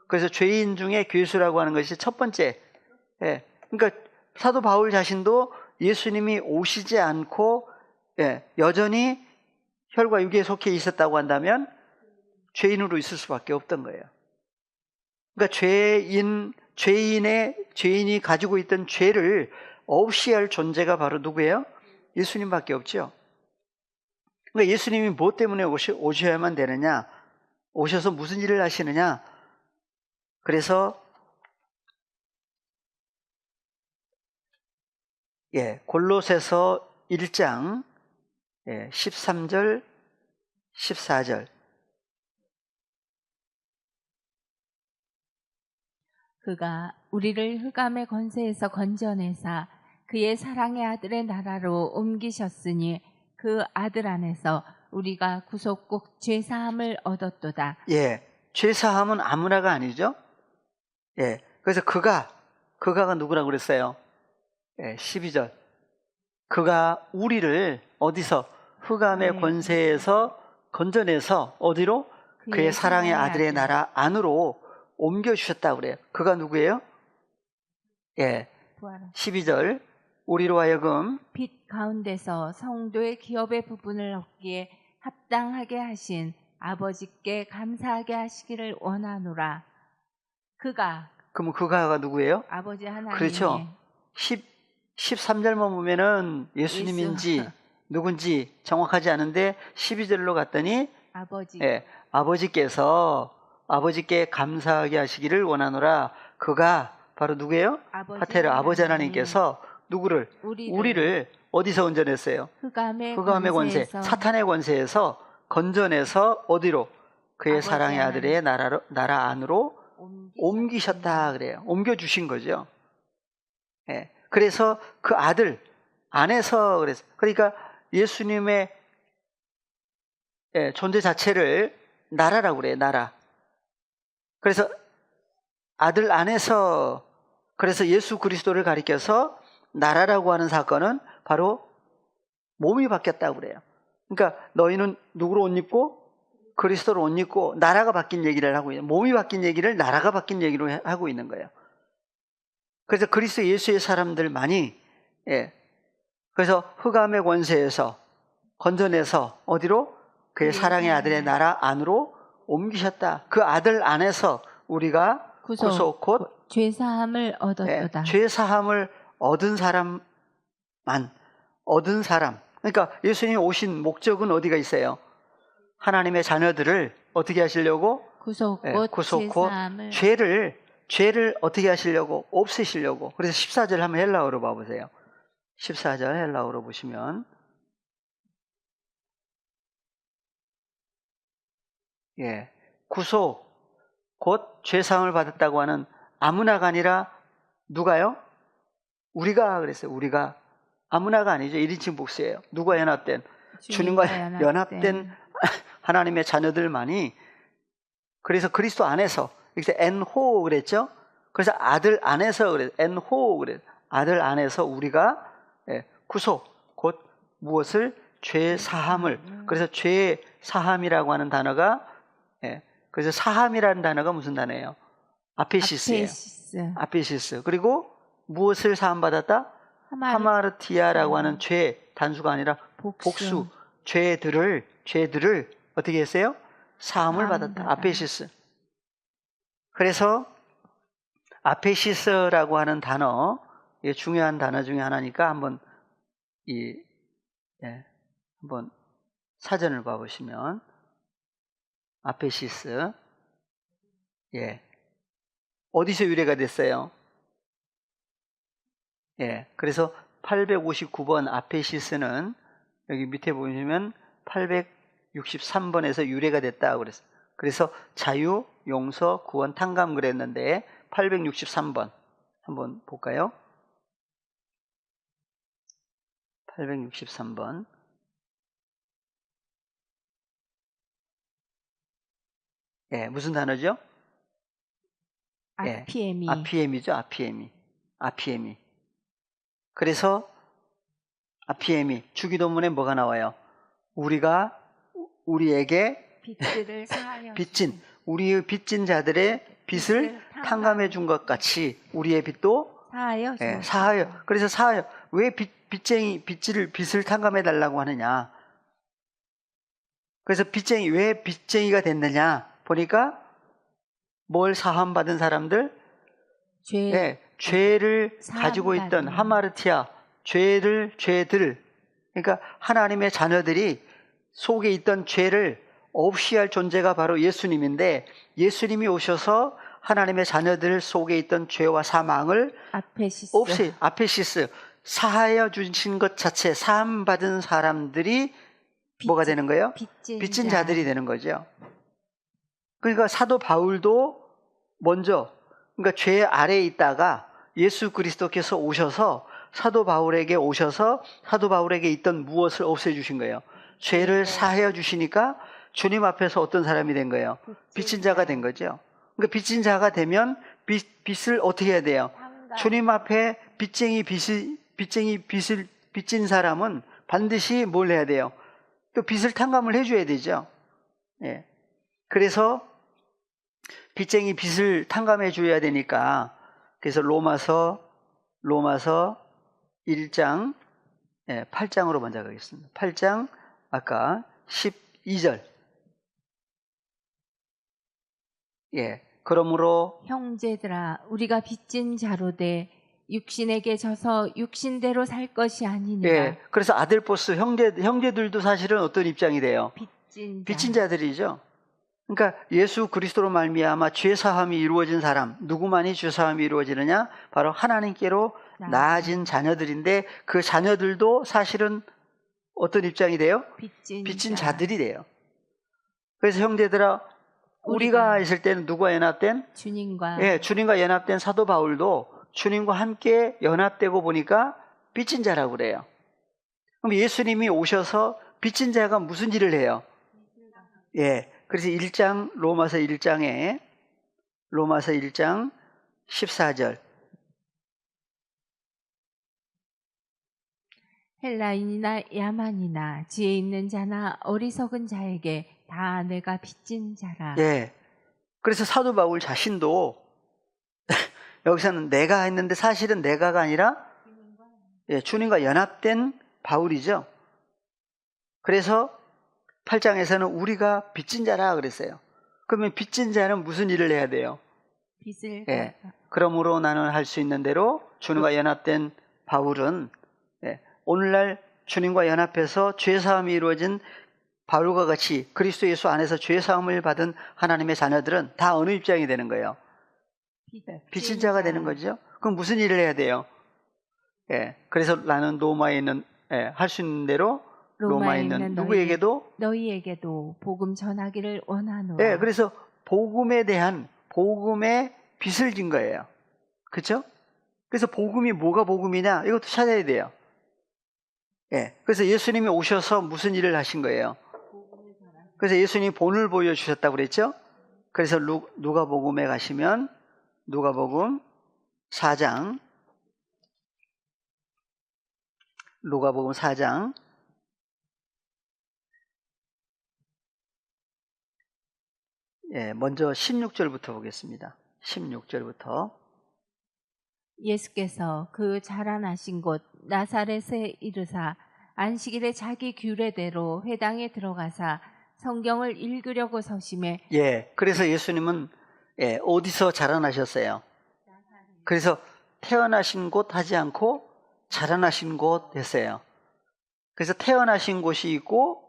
그래서 죄인 중에 괴수라고 하는 것이 첫 번째. 그러니까 사도 바울 자신도 예수님이 오시지 않고 여전히 혈과 육에 속해 있었다고 한다면 죄인으로 있을 수밖에 없던 거예요. 그러니까 죄인이 가지고 있던 죄를 없이 할 존재가 바로 누구예요? 예수님밖에 없죠. 그러니까 예수님이 무엇 때문에 오셔야만 되느냐? 오셔서 무슨 일을 하시느냐? 그래서 골로새서 1장 13절 14절. 그가 우리를 흑암의 권세에서 건져내사 그의 사랑의 아들의 나라로 옮기셨으니 그 아들 안에서 우리가 구속국 죄사함을 얻었도다. 죄사함은 아무나가 아니죠. 그래서 그가가 누구라고 그랬어요? 12절. 그가 우리를 어디서? 흑암의 권세에서 건져내서 어디로? 그의 사랑의 아들의 나라 안으로 옮겨주셨다고 그래요. 그가 누구예요? 12절. 우리로 하여금 빛 가운데서 성도의 기업의 부분을 얻기에 합당하게 하신 아버지께 감사하게 하시기를 원하노라. 그럼 그가가 누구예요? 아버지 하나님. 그렇죠. 13절만 보면은 예수님인지 누군지 정확하지 않은데 12절로 갔더니 아버지께서 아버지께 감사하게 하시기를 원하노라. 그가 바로 누구예요? 파테르 아버지 하나님께서 누구를? 우리를 어디서 건져냈어요? 흑암의 권세, 사탄의 권세에서 건져내서 어디로? 그의 사랑의 아들의 나라 안으로 옮기셨다 그래요. 옮겨주신 거죠. 예. 그래서 그 아들 안에서 그러니까 예수님의 존재 자체를 나라라고 그래요. 나라. 그래서 아들 안에서, 그래서 예수 그리스도를 가리켜서 나라라고 하는 사건은 바로 몸이 바뀌었다고 그래요. 그러니까 너희는 누구로 옷 입고? 그리스도로 옷 입고 나라가 바뀐 얘기를 하고 있는, 몸이 바뀐 얘기를 나라가 바뀐 얘기로 하고 있는 거예요. 그래서 그리스도 예수의 사람들 많이, 그래서 흑암의 권세에서 건져내서 어디로? 그의 사랑의 아들의 나라 안으로 옮기셨다. 그 아들 안에서 우리가 구속 곧 죄사함을 얻었도다. 죄사함을 얻은 사람만, 얻은 사람. 그러니까 예수님이 오신 목적은 어디가 있어요? 하나님의 자녀들을 어떻게 하시려고? 구속 곧 죄를 어떻게 하시려고? 없애시려고. 그래서 14절 한번 헬라어로 봐보세요. 14절 헬라어로 보시면, 구속 곧 죄사함을 받았다고 하는 아무나가 아니라 누가요? 우리가 그랬어요. 우리가. 아무나가 아니죠. 1인칭 복수예요. 누가 연합된? 주님과 연합된 하나님의 자녀들만이. 그래서 그리스도 안에서, 여기서 엔호 그랬죠. 그래서 아들 안에서 그래. 엔호 그래. 아들 안에서 우리가 구속 곧 무엇을? 죄 사함을. 그래서 죄 사함이라고 하는 단어가, 그래서 사함이라는 단어가 무슨 단어예요? 아페시스예요. 아페시스. 그리고 무엇을 사함 받았다? 하마르티아라고 하는 죄, 단수가 아니라 복수. 죄들을 어떻게 했어요? 사함을 받았다. 아페시스. 그래서 아페시스라고 하는 단어, 이게 중요한 단어 중에 하나니까 한번 한번 사전을 봐보시면, 아페시스, 어디서 유래가 됐어요? 그래서 859번 아페시스는 여기 밑에 보시면 863번에서 유래가 됐다고 그랬어요. 그래서 자유, 용서, 구원, 탕감 그랬는데 863번 한번 볼까요? 863번. 무슨 단어죠? 아피에미. 아피에미죠. 아피에미. 그래서 아피에미, 주기도문에 뭐가 나와요? 우리에게 빚을 사하여 우리의 빚진 자들의 빚을 탕감해 준 것 같이 우리의 빚도 사하여. 그래서 사하여. 왜 빚을 탕감해 달라고 하느냐? 그래서 왜 빚쟁이가 됐느냐? 보니까 뭘 사함 받은 사람들? 죄를 가지고 있던 하마르티아, 죄들. 그러니까 하나님의 자녀들이 속에 있던 죄를 없이 할 존재가 바로 예수님인데, 예수님이 오셔서 하나님의 자녀들 속에 있던 죄와 사망을 아페시스, 사하여 주신 것 자체, 사함 받은 사람들이 뭐가 되는 거예요? 빚진 자들이 되는 거죠. 그러니까 사도 바울도 먼저, 그러니까 죄 아래에 있다가 예수 그리스도께서 오셔서 사도 바울에게 있던 무엇을 없애주신 거예요? 죄를 사하여 주시니까 주님 앞에서 어떤 사람이 된 거예요? 빚진 자가 된 거죠. 그러니까 빚진 자가 되면 빚을 어떻게 해야 돼요? 주님 앞에 빚을 빚진 사람은 반드시 뭘 해야 돼요? 또 빚을 탕감을 해줘야 되죠. 그래서 빚쟁이 빚을 탕감해 줘야 되니까, 그래서 로마서 1장 8장으로 먼저 가겠습니다. 8장 아까 12절. 그러므로 형제들아, 우리가 빚진 자로되 육신에게 져서 육신대로 살 것이 아니니라. 그래서 아들포스 형제들도 사실은 어떤 입장이 돼요? 빚진 자들이죠. 그러니까 예수 그리스도로 말미암아 죄 사함이 이루어진 사람, 누구만이 죄 사함이 이루어지느냐? 바로 하나님께로 나아진 자녀들인데, 그 자녀들도 사실은 어떤 입장이 돼요? 빚진 자들이 돼요. 그래서 형제들아, 우리가 있을 때는 누가 연합된? 주님과 주님과 연합된 사도 바울도 주님과 함께 연합되고 보니까 빚진 자라고 그래요. 그럼 예수님이 오셔서 빚진 자가 무슨 일을 해요? 그래서 로마서 1장 14절. 헬라인이나 야만이나 지혜 있는 자나 어리석은 자에게 다 내가 빚진 자라. 그래서 사도 바울 자신도 여기서는 내가 했는데 사실은 내가가 아니라 주님과 연합된 바울이죠. 그래서 8장에서는 우리가 빚진 자라 그랬어요. 그러면 빚진 자는 무슨 일을 해야 돼요? 빚을 그러므로 나는 할 수 있는 대로 주님과 연합된 바울은 오늘날 주님과 연합해서 죄사함이 이루어진 바울과 같이 그리스도 예수 안에서 죄사함을 받은 하나님의 자녀들은 다 어느 입장이 되는 거예요? 빚진 자가 되는 거죠. 그럼 무슨 일을 해야 돼요? 그래서 나는 로마에 있는 할 수 있는 대로 로마에 있는 누구에게도 너희에게도 복음 전하기를 원하노라. 그래서 복음에 대한 복음의 빚을 진 거예요. 그렇죠? 그래서 복음이 뭐가 복음이냐? 이것도 찾아야 돼요. 그래서 예수님이 오셔서 무슨 일을 하신 거예요? 그래서 예수님이 본을 보여주셨다고 그랬죠? 그래서 누가복음에 가시면 누가복음 4장 먼저 16절부터 보겠습니다. 16절부터. 예수께서 그 자라나신 곳 나사렛에 이르사 안식일에 자기 규례대로 회당에 들어가사 성경을 읽으려고 서심해. 그래서 예수님은 어디서 자라나셨어요? 그래서 태어나신 곳 하지 않고 자라나신 곳 했어요. 그래서 태어나신 곳이 있고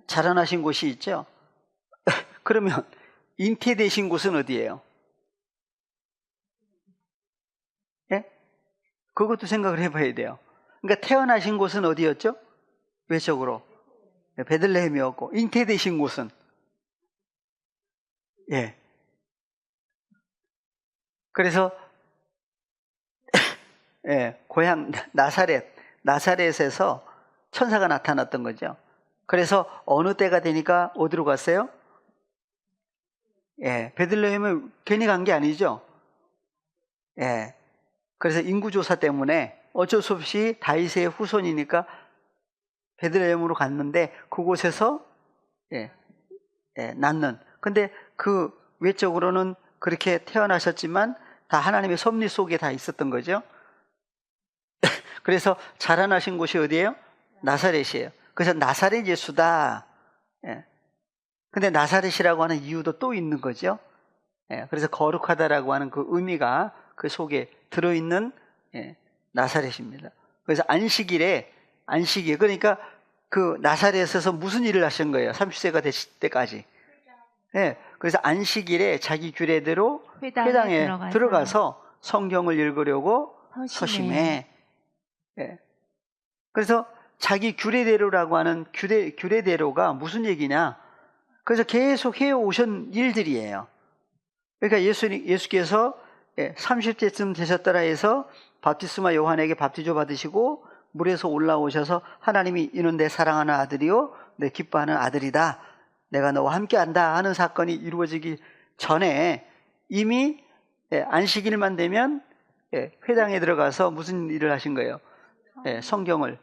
자라나신 곳이 있죠. 그러면 잉태되신 곳은 어디예요? 그것도 생각을 해봐야 돼요. 그러니까 태어나신 곳은 어디였죠? 외적으로 베들레헴이었고, 잉태되신 곳은 그래서 고향 나사렛에서 천사가 나타났던 거죠. 그래서 어느 때가 되니까 어디로 갔어요? 베들레헴을 괜히 간 게 아니죠. 그래서 인구조사 때문에 어쩔 수 없이 다윗의 후손이니까 베들레헴으로 갔는데 그곳에서 낳는. 근데 그 외적으로는 그렇게 태어나셨지만 다 하나님의 섭리 속에 다 있었던 거죠. 그래서 자라나신 곳이 어디예요? 나사렛이에요. 그래서 나사렛 예수다. 근데 나사렛이라고 하는 이유도 또 있는 거죠. 그래서 거룩하다라고 하는 그 의미가 그 속에 들어있는 나사렛입니다. 그래서 안식일에 그러니까 그 나사렛에서 무슨 일을 하신 거예요? 30세가 됐을 때까지. 그래서 안식일에 자기 규례대로 회당에 들어가서 성경을 읽으려고 서심해. 그래서 자기 규례대로라고 하는 규례대로가 무슨 얘기냐? 그래서 계속 해오신 일들이에요. 그러니까 예수께서 30세쯤 되셨더라 해서 바티스마 요한에게 밥티조 받으시고 물에서 올라오셔서 하나님이 이는 내 사랑하는 아들이요 내 기뻐하는 아들이다, 내가 너와 함께한다 하는 사건이 이루어지기 전에 이미 안식일만 되면 회당에 들어가서 무슨 일을 하신 거예요? 성경을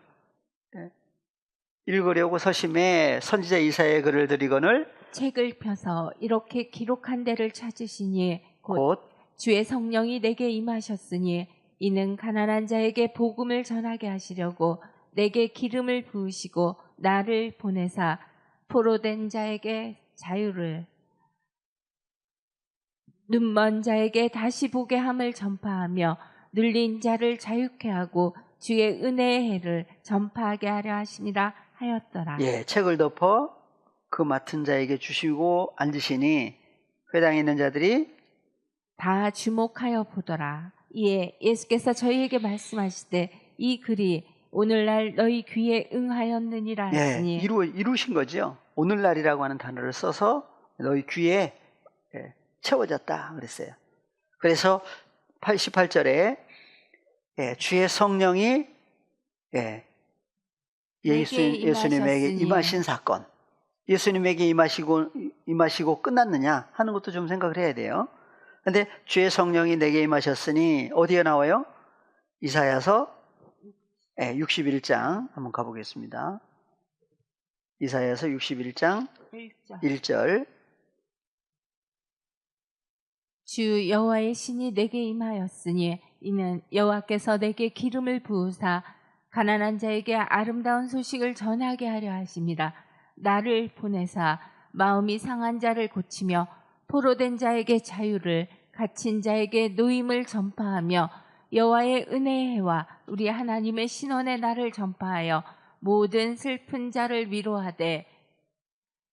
읽으려고 서심해 선지자 이사야의 글을 드리거늘 책을 펴서 이렇게 기록한 데를 찾으시니 곧 주의 성령이 내게 임하셨으니 이는 가난한 자에게 복음을 전하게 하시려고 내게 기름을 부으시고 나를 보내사 포로된 자에게 자유를, 눈먼 자에게 다시 보게 함을 전파하며 눌린 자를 자유케 하고 주의 은혜의 해를 전파하게 하려 하심이라 하였더라. 책을 덮어 그 맡은 자에게 주시고 앉으시니 회당에 있는 자들이 다 주목하여 보더라. 이에 예수께서 저희에게 말씀하시되 이 글이 오늘날 너희 귀에 응하였느니라 하시니 이루신 거죠. 오늘날이라고 하는 단어를 써서 너희 귀에 채워졌다 그랬어요. 그래서 88절에 주의 성령이 예수님에게 임하신 사건, 예수님에게 임하시고 끝났느냐 하는 것도 좀 생각을 해야 돼요. 근데 주의 성령이 내게 임하셨으니 어디에 나와요? 이사야서 61장 한번 가보겠습니다. 이사야서 61장 1절. 주 여호와의 신이 내게 임하였으니 이는 여호와께서 내게 기름을 부으사 가난한 자에게 아름다운 소식을 전하게 하려 하심이라. 나를 보내사 마음이 상한 자를 고치며 포로된 자에게 자유를, 갇힌 자에게 노임을 전파하며 여호와의 은혜의 해와 우리 하나님의 신원의 날을 전파하여 모든 슬픈 자를 위로하되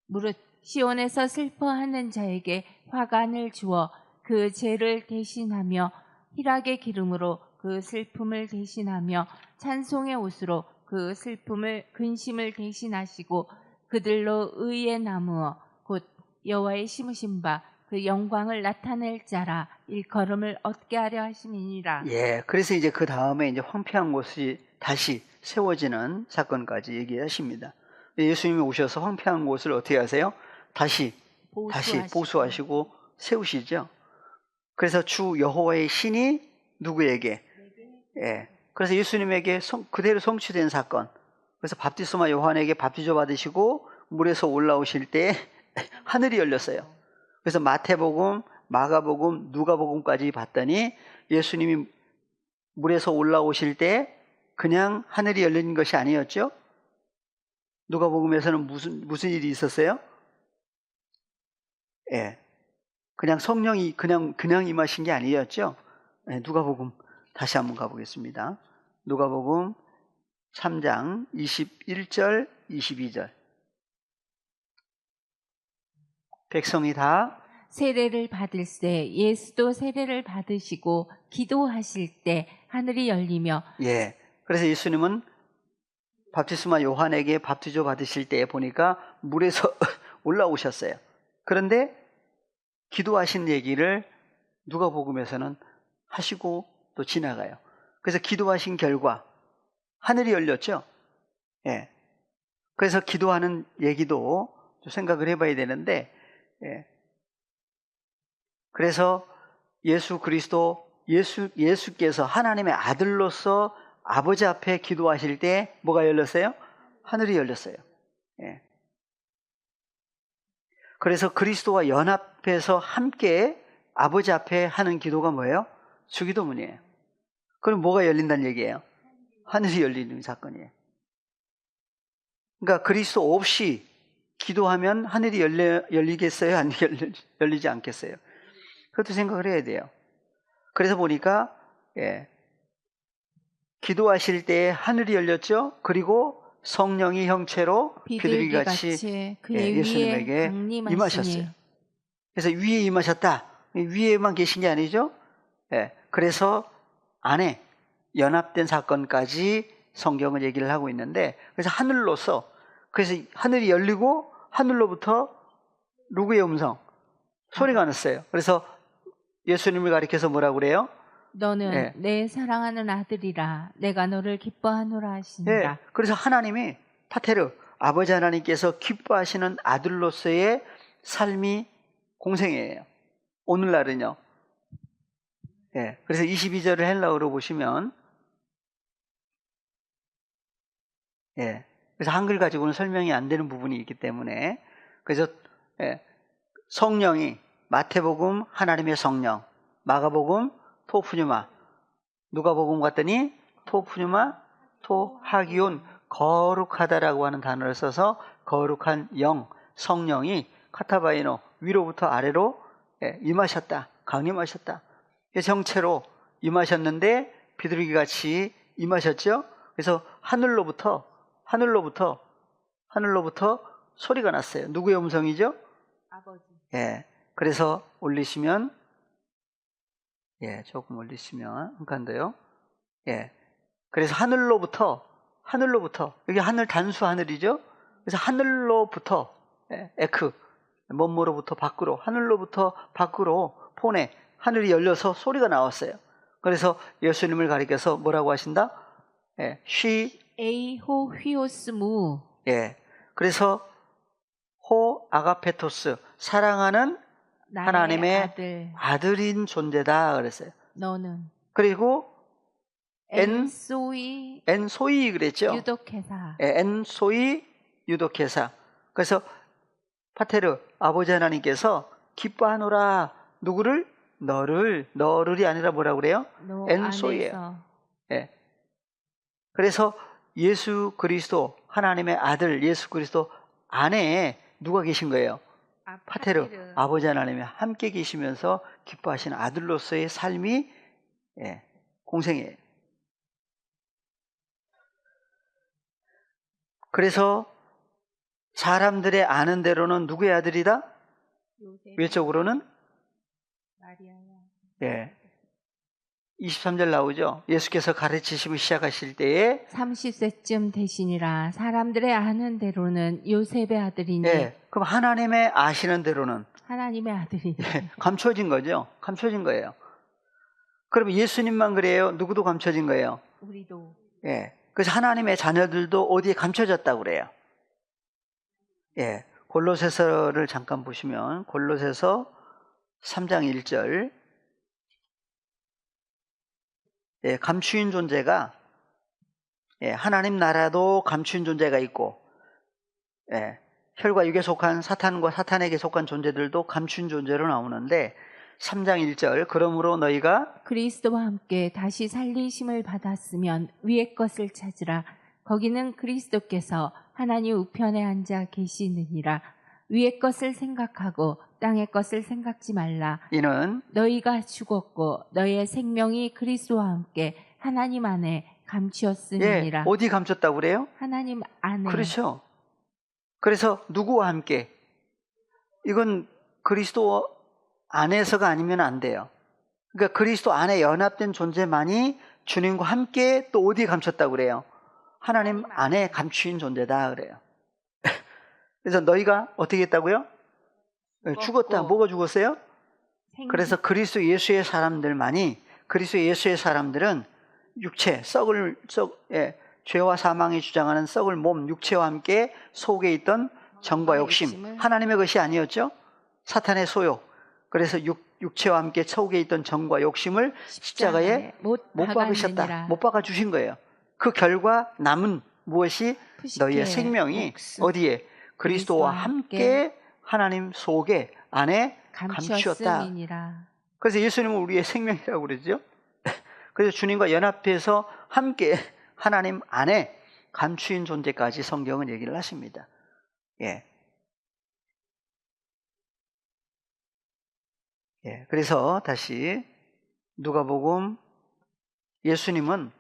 무릇 시온에서 슬퍼하는 자에게 화관을 주어 그 죄를 대신하며 희락의 기름으로 그 슬픔을 대신하며 찬송의 옷으로 그 슬픔을 근심을 대신하시고 그들로 의의 나무어 곧 여호와의 심으신 바 그 영광을 나타낼 자라 일컬음을 얻게 하려 하심이니라. 그래서 이제 그 다음에 이제 황폐한 곳이 다시 세워지는 사건까지 얘기하십니다. 예수님이 오셔서 황폐한 곳을 어떻게 하세요? 다시 보수하시고 세우시죠. 그래서 주 여호와의 신이 누구에게? 그래서 예수님에게 그대로 성취된 사건. 그래서 바티스마 요한에게 바티저 받으시고 물에서 올라오실 때 하늘이 열렸어요. 그래서 마태복음, 마가복음, 누가복음까지 봤더니 예수님이 물에서 올라오실 때 그냥 하늘이 열린 것이 아니었죠. 누가복음에서는 무슨 일이 있었어요? 그냥 성령이 그냥 임하신 게 아니었죠. 누가복음 다시 한번 가보겠습니다. 누가복음 3장 21절 22절. 백성이 다 세례를 받을 때 예수도 세례를 받으시고 기도하실 때 하늘이 열리며 그래서 예수님은 바티스마 요한에게 바티저 받으실 때 보니까 물에서 올라오셨어요. 그런데 기도하신 얘기를 누가복음에서는 하시고 또 지나가요. 그래서 기도하신 결과 하늘이 열렸죠. 그래서 기도하는 얘기도 좀 생각을 해봐야 되는데 그래서 예수께서 하나님의 아들로서 아버지 앞에 기도하실 때 뭐가 열렸어요? 하늘이 열렸어요. 그래서 그리스도와 연합해서 함께 아버지 앞에 하는 기도가 뭐예요? 주기도문이에요. 그럼 뭐가 열린다는 얘기예요? 하늘이 열리는 사건이에요. 그러니까 그리스도 없이 기도하면 하늘이 열리겠어요? 안 열리지 않겠어요? 그것도 생각을 해야 돼요. 그래서 보니까 기도하실 때 하늘이 열렸죠. 그리고 성령이 형체로 비둘기같이 예수님에게 임하셨어요. 그래서 위에 임하셨다. 위에만 계신 게 아니죠. 그래서 안에 연합된 사건까지 성경은 얘기를 하고 있는데, 그래서 하늘로서, 그래서 하늘이 열리고 하늘로부터 누구의 음성? 소리가 났어요. 그래서 예수님을 가리켜서 뭐라고 그래요? 너는 내 사랑하는 아들이라 내가 너를 기뻐하노라 하시니라. 그래서 하나님이 파테르 아버지 하나님께서 기뻐하시는 아들로서의 삶이 공생애예요. 오늘날은요. 그래서 22절을 헬라어로 보시면 그래서 한글 가지고는 설명이 안 되는 부분이 있기 때문에, 그래서 성령이 마태복음 하나님의 성령, 마가복음 토푸뉴마, 누가복음 갔더니 토푸뉴마 토하기온 거룩하다라고 하는 단어를 써서 거룩한 영, 성령이 카타바이노 위로부터 아래로 임하셨다, 강림하셨다. 정체로 임하셨는데 비둘기같이 임하셨죠. 그래서 하늘로부터 소리가 났어요. 누구의 음성이죠? 아버지. 예. 그래서 올리시면, 예, 조금 올리시면, 한 칸 더요. 예. 그래서 하늘로부터, 여기 하늘 단수 하늘이죠? 그래서 하늘로부터, 예, 에크, 몸으로부터 밖으로, 하늘로부터 밖으로 폰에 하늘이 열려서 소리가 나왔어요. 그래서 예수님을 가리켜서 뭐라고 하신다? 예, 에이호 휘오스무. 예. 그래서 호 아가페토스, 사랑하는 나의 하나님의 아들. 아들인 존재다 그랬어요. 너는 그리고 엔소이 엔소이 그랬죠. 유독회사. 예, 엔소이 유독회사. 그래서 파테르 아버지 하나님께서 기뻐하노라. 누구를? 너를이 아니라 뭐라고 그래요? 너 엔소이예요. 안에서 예. 그래서 예수 그리스도 하나님의 아들 예수 그리스도 안에 누가 계신 거예요? 파테르 아버지 하나님이 함께 계시면서 기뻐하시는 아들로서의 삶이, 예, 공생이에요. 그래서 사람들의 아는 대로는 누구의 아들이다? 외적으로는, 마리아야. 예, 23절 나오죠. 예수께서 가르치심을 시작하실 때에 30세쯤 되시니라. 사람들의 아는 대로는 요셉의 아들이니. 예, 그럼 하나님의 아시는 대로는, 하나님의 아들이니. 예, 감춰진 거죠. 감춰진 거예요. 그럼 예수님만 그래요? 누구도 감춰진 거예요? 우리도. 예. 그래서 하나님의 자녀들도 어디에 감춰졌다고 그래요? 예. 골로새서를 잠깐 보시면 골로새서 3장 1절. 예, 감추인 존재가, 예, 하나님 나라도 감추인 존재가 있고, 예, 혈과 육에 속한 사탄과 사탄에게 속한 존재들도 감춘 존재로 나오는데 3장 1절 그러므로 너희가 그리스도와 함께 다시 살리심을 받았으면 위의 것을 찾으라. 거기는 그리스도께서 하나님 우편에 앉아 계시느니라. 위의 것을 생각하고 땅의 것을 생각지 말라. 이는 너희가 죽었고 너희의 생명이 그리스도와 함께 하나님 안에 예, 감추었음이니라. 어디 감췄다고 그래요? 하나님 안에. 그렇죠. 그래서 누구와 함께? 이건 그리스도 안에서가 아니면 안 돼요. 그러니까 그리스도 안에 연합된 존재만이 주님과 함께 또 어디에 감췄다고 그래요? 하나님 안에 감추인 존재다 그래요. 그래서 너희가 어떻게 했다고요? 죽었다. 뭐가 죽었어요? 그래서 그리스도 예수의 사람들만이, 그리스도 예수의 사람들은 육체, 예, 죄와 사망이 주장하는 썩을 몸, 육체와 함께 속에 있던 정과 욕심, 하나님의 것이 아니었죠? 사탄의 소욕. 그래서 육체와 함께 속에 있던 정과 욕심을 십자가에 못 박으셨다. 못 박아 주신 거예요. 그 결과 남은 무엇이? 너희의 생명이 어디에? 그리스도와 함께 하나님 속에 안에 감추었다. 그래서 예수님은 우리의 생명이라고 그러죠. 그래서 주님과 연합해서 함께 하나님 안에 감추인 존재까지 성경은 얘기를 하십니다. 예. 예. 그래서 다시 누가복음, 예수님은,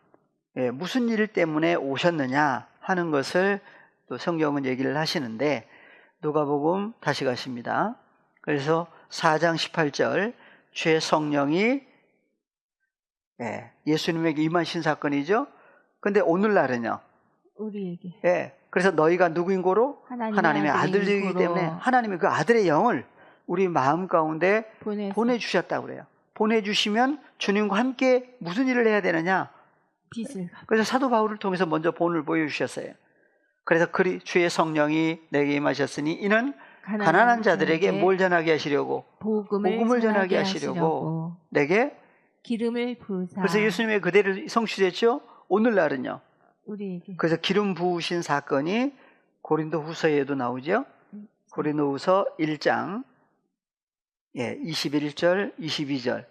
예, 무슨 일 때문에 오셨느냐 하는 것을 또 성경은 얘기를 하시는데, 누가복음 다시 가십니다. 그래서 4장 18절, 주의 성령이, 예, 예수님에게 임하신 사건이죠. 근데 오늘날은요, 우리에게. 예, 그래서 너희가 누구인 고로? 하나님의 아들이기 때문에 하나님이 그 아들의 영을 우리 마음 가운데 보내주셨다고 그래요. 보내주시면 주님과 함께 무슨 일을 해야 되느냐? 빛을. 그래서 사도 바울을 통해서 먼저 본을 보여주셨어요. 그래서 주의 성령이 내게 임하셨으니 이는 가난한 자들에게 뭘 전하게 하시려고? 복음을 전하게 하시려고 내게 기름을 부으사. 그래서 예수님의 그대로 성취됐죠. 오늘날은요, 우리에게. 그래서 기름 부으신 사건이 고린도 후서에도 나오죠. 고린도 후서 1장, 예, 21절 22절.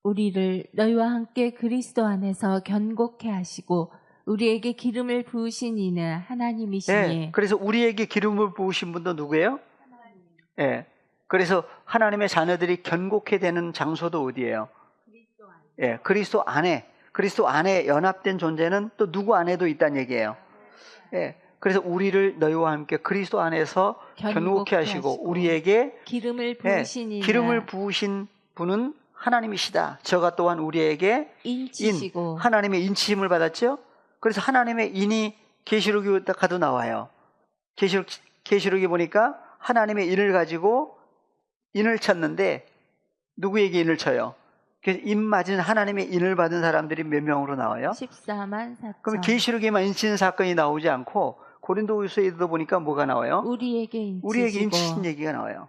우리를 너희와 함께 그리스도 안에서 견고케 하시고 우리에게 기름을 부으신 이는 하나님이시니. 예, 그래서 우리에게 기름을 부으신 분도 누구예요? 하나님. 예, 그래서 하나님의 자녀들이 견고케 되는 장소도 어디예요? 그리스도 안에. 예, 그리스도 안에 연합된 존재는 또 누구 안에도 있다는 얘기예요. 예, 그래서 우리를 너희와 함께 그리스도 안에서 견고케 하시고 우리에게 기름을 부으시니라. 기름을 부으신 분은 하나님이시다. 저가 또한 우리에게 인치시고 하나님의 인치심을 받았죠. 그래서 하나님의 인이 계시록에 가도 나와요. 계시록에 보니까 하나님의 인을 가지고 인을 쳤는데 누구에게 인을 쳐요? 그래서 인 맞은 하나님의 인을 받은 사람들이 몇 명으로 나와요? 14만 4천. 그럼 계시록에만 인치는 사건이 나오지 않고 고린도후서에도 보니까 뭐가 나와요? 우리에게 인치시고 우리에게 인치신 얘기가 나와요.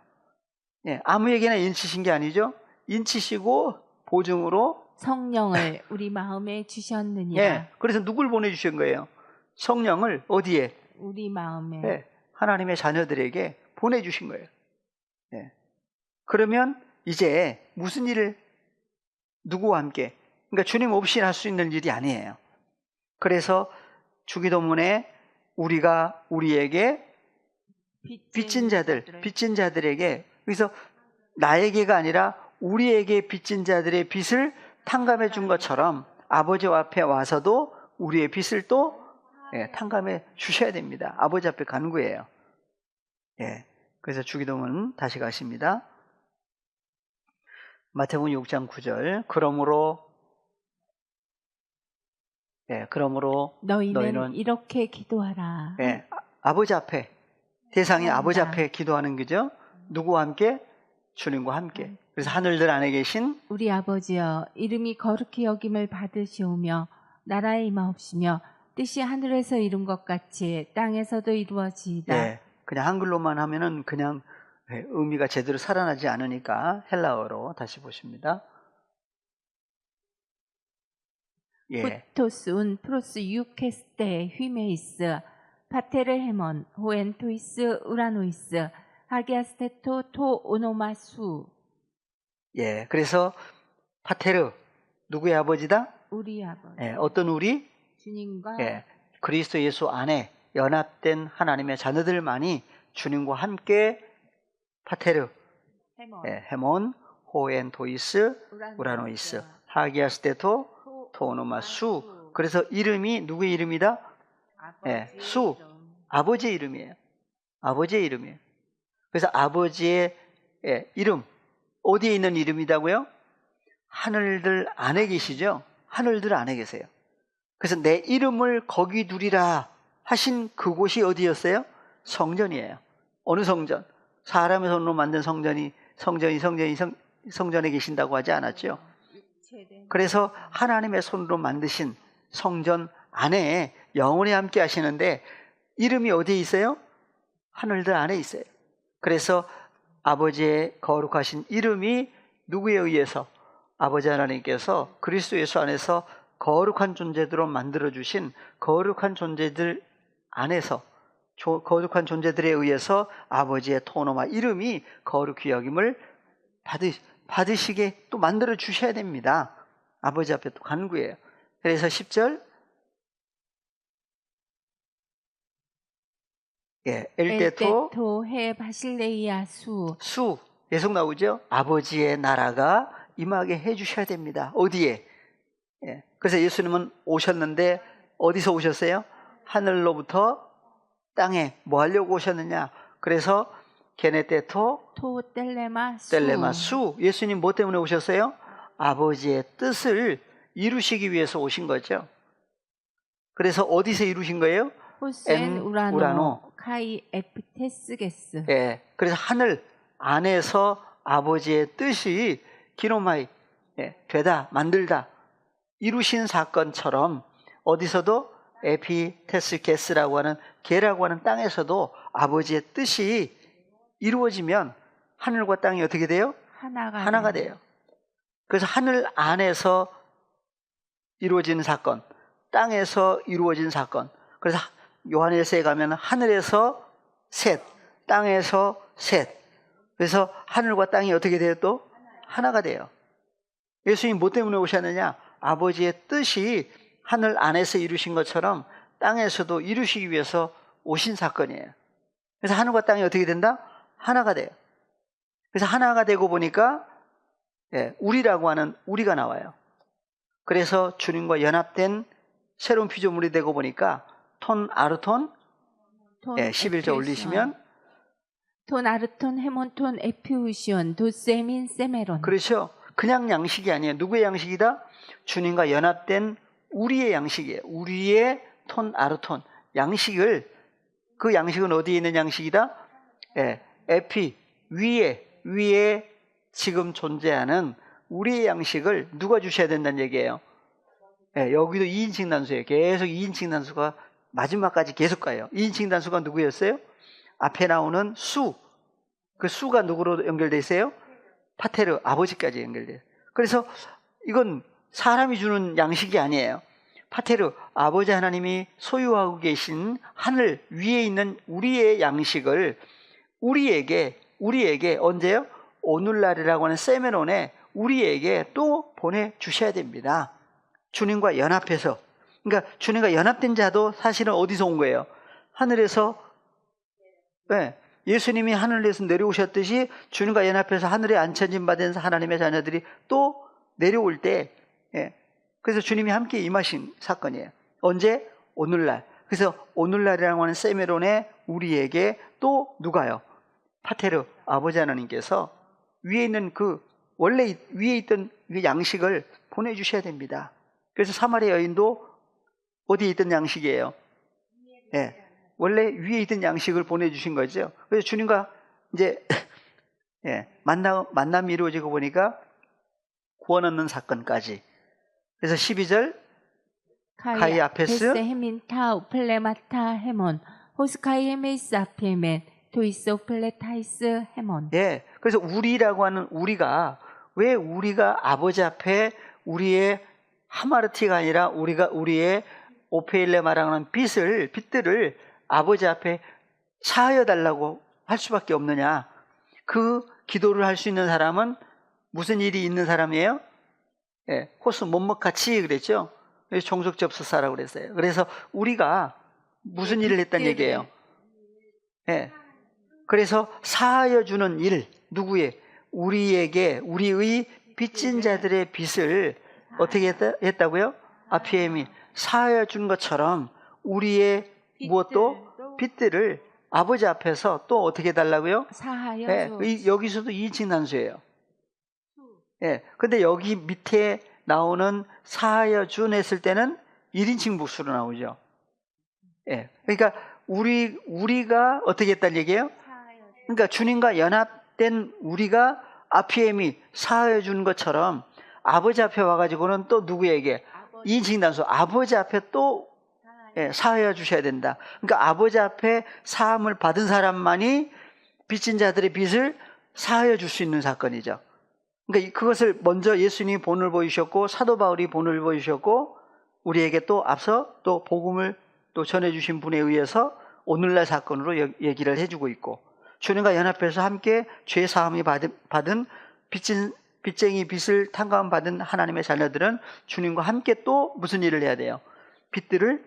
예, 아무에게나 인치신 게 아니죠. 인치시고 보증으로 성령을 우리 마음에 주셨느니라. 예, 그래서 누굴 보내주신 거예요? 성령을 어디에? 우리 마음에. 예, 하나님의 자녀들에게 보내주신 거예요. 예. 그러면 이제 무슨 일을 누구와 함께? 그러니까 주님 없이 할 수 있는 일이 아니에요. 그래서 주기도문에 우리가 우리에게 빚진 자들에게, 그래서 나에게가 아니라 우리에게 빚진 자들의 빚을 탕감해 준 것처럼 아버지 앞에 와서도 우리의 빚을 또 탕감해 주셔야 됩니다. 아버지 앞에 간구해요. 예. 그래서 주기도문 다시 가십니다. 마태복음 6장 9절. 그러므로 너희는 이렇게 기도하라. 예, 아버지 앞에, 대상이 감사합니다. 아버지 앞에 기도하는 거죠. 누구와 함께? 주님과 함께. 그래서 하늘들 안에 계신 우리 아버지여, 이름이 거룩히 여김을 받으시오며 나라의 임하옵시며 뜻이 하늘에서 이룬 것 같이 땅에서도 이루어지이다. 예, 그냥 한글로만 하면은 그냥 의미가 제대로 살아나지 않으니까 헬라어로 다시 보십니다. 예. 후토스 운 프로스 유케스테 휘메이스 파테르 헤몬 호엔 토이스 우라노이스 하기아스테토 토 오노마수. 예. 그래서 파테르, 누구의 아버지다? 우리 아버지. 예, 어떤 우리? 주님과 그리스도 예수 안에 연합된 하나님의 자녀들만이 주님과 함께 파테르, 헤몬, 호엔 토이스 우라노이스 하기아스테토 토노마수. 그래서 이름이 누구의 이름이다? 수, 아버지의 이름이에요. 아버지의 이름이에요. 그래서 아버지의 이름, 어디에 있는 이름이다고요? 하늘들 안에 계시죠? 하늘들 안에 계세요. 그래서 내 이름을 거기 두리라 하신 그곳이 어디였어요? 성전이에요. 어느 성전? 사람의 손으로 만든 성전에 계신다고 하지 않았죠? 그래서 하나님의 손으로 만드신 성전 안에 영원히 함께 하시는데 이름이 어디에 있어요? 하늘들 안에 있어요. 그래서 아버지의 거룩하신 이름이 누구에 의해서? 아버지 하나님께서 그리스도 예수 안에서 거룩한 존재들로 만들어주신 거룩한 존재들 안에서, 거룩한 존재들에 의해서 아버지의 토노마 이름이 거룩히 여김을 받으시게 또 만들어 주셔야 됩니다. 아버지 앞에 또 간구해요. 그래서 10절 엘테토 해 바실레이아 수 계속 나오죠. 아버지의 나라가 임하게 해주셔야 됩니다. 어디에? 그래서 예수님은 오셨는데 어디서 오셨어요? 하늘로부터 땅에 뭐 하려고 오셨느냐? 그래서 게네테토 토 텔레마 수. 예수님 뭐 때문에 오셨어요? 아버지의 뜻을 이루시기 위해서 오신 거죠. 그래서 어디서 이루신 거예요? 호센 우라노 카이 에피테스게스. 그래서 하늘 안에서 아버지의 뜻이 기노마이 되다, 만들다, 이루신 사건처럼 어디서도 에피테스게스라고 하는 게라고 하는 땅에서도 아버지의 뜻이 이루어지면 하늘과 땅이 어떻게 돼요? 하나가 돼요. 그래서 하늘 안에서 이루어지는 사건, 땅에서 이루어진 사건. 그래서 요한일서에 가면 하늘에서 셋, 땅에서 셋. 그래서 하늘과 땅이 어떻게 돼요? 또 하나가 돼요. 예수님 뭐 때문에 오셨느냐? 아버지의 뜻이 하늘 안에서 이루신 것처럼 땅에서도 이루시기 위해서 오신 사건이에요. 그래서 하늘과 땅이 어떻게 된다? 하나가 돼요. 그래서 하나가 되고 보니까 우리라고 하는 우리가 나와요. 그래서 주님과 연합된 새로운 피조물이 되고 보니까 톤, 아르톤, 톤 11절 올리시면 톤 아르톤 헤몬 톤 에피우시온 도세민 세메론. 그렇죠. 그냥 양식이 아니에요. 누구의 양식이다? 주님과 연합된 우리의 양식이에요. 우리의 톤 아르톤 양식을, 그 양식은 어디에 있는 양식이다? 에피 위에 지금 존재하는 우리의 양식을 누가 주셔야 된다는 얘기예요. 여기도 2인칭 단수예요. 계속 2인칭 단수가 마지막까지 계속 가요. 2인칭 단수가 누구였어요? 앞에 나오는 수. 그 수가 누구로 연결되어 있어요? 파테르, 아버지까지 연결돼요. 그래서 이건 사람이 주는 양식이 아니에요. 파테르, 아버지 하나님이 소유하고 계신 하늘 위에 있는 우리의 양식을 우리에게 언제요? 오늘날이라고 하는 세메론에 우리에게 또 보내주셔야 됩니다. 주님과 연합해서. 그러니까 주님과 연합된 자도 사실은 어디서 온 거예요? 하늘에서. 예수님이 하늘에서 내려오셨듯이 주님과 연합해서 하늘에 앉혀진 바 된 하나님의 자녀들이 또 내려올 때, 그래서 주님이 함께 임하신 사건이에요. 언제? 오늘날. 그래서 오늘날이라고 하는 세메론에 우리에게 또 누가요? 파테르, 아버지 하나님께서 위에 있는 원래 위에 있던 양식을 보내주셔야 됩니다. 그래서 사마리아 여인도 어디에 있던 양식이에요? 원래 위에 있던 양식을 보내주신 거죠. 그래서 주님과 이제 만남이 이루어지고 보니까 구원 얻는 사건까지. 그래서 12절 가이 아페스 헤민 타 플레마타 헤몬 호스카이 헤메이스 아피에멘 도이스 플레타이스 헤몬. 그래서 우리라고 하는 왜 우리가 아버지 앞에 우리의 하마르티가 아니라 우리의 오페일레마라고 하는 빚들을 아버지 앞에 사하여 달라고 할 수밖에 없느냐. 그 기도를 할 수 있는 사람은 무슨 일이 있는 사람이에요? 호스 못먹같이 그랬죠. 그래서 종속접수사라고 그랬어요. 그래서 우리가 무슨 일을 했다는 얘기예요? 그래서 사하여 주는 일, 누구의? 우리의 빚진 자들의 빚을 어떻게 했다고요? 아피엠이 사하여 준 것처럼 우리의 무엇도 빚들을 아버지 앞에서 또 어떻게 해달라고요? 사하여. 여기서도 2인칭 단수예요. 근데 여기 밑에 나오는 사하여 준 했을 때는 1인칭 복수로 나오죠. 그러니까 우리가 어떻게 했다는 얘기예요? 그러니까 주님과 연합된 우리가 아피엠이 사하여 준 것처럼 아버지 앞에 와가지고는 또 누구에게? 2인칭 단수 아버지 앞에 또 사하여 주셔야 된다. 그러니까 아버지 앞에 사함을 받은 사람만이 빚진 자들의 빚을 사하여 줄 수 있는 사건이죠. 그러니까 그것을 먼저 예수님이 본을 보이셨고 사도 바울이 본을 보이셨고 우리에게 또 앞서 또 복음을 또 전해주신 분에 의해서 오늘날 사건으로 얘기를 해주고 있고 주님과 연합해서 함께 죄 사함이 받은 빚쟁이 빚을 탕감 받은 하나님의 자녀들은 주님과 함께 또 무슨 일을 해야 돼요? 빚들을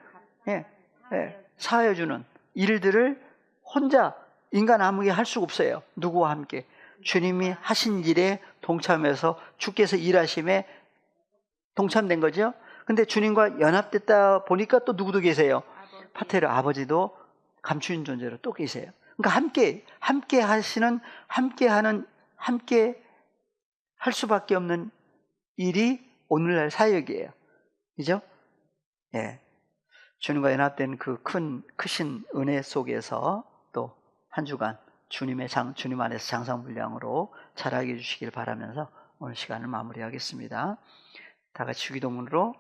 사하여 주는 일들을 혼자 인간 아무게 할 수가 없어요. 누구와 함께? 주님이 하신 일에 동참해서 주께서 일하심에 동참된 거죠. 근데 주님과 연합됐다 보니까 또 누구도 계세요? 파테르 아버지도 감추인 존재로 또 계세요. 그러니까 함께 할 수밖에 없는 일이 오늘날 사역이에요. 그죠? 주님과 연합된 그 크신 은혜 속에서 또 한 주간 주님 안에서 장성불량으로 자라게 해주시길 바라면서 오늘 시간을 마무리하겠습니다. 다 같이 기도문으로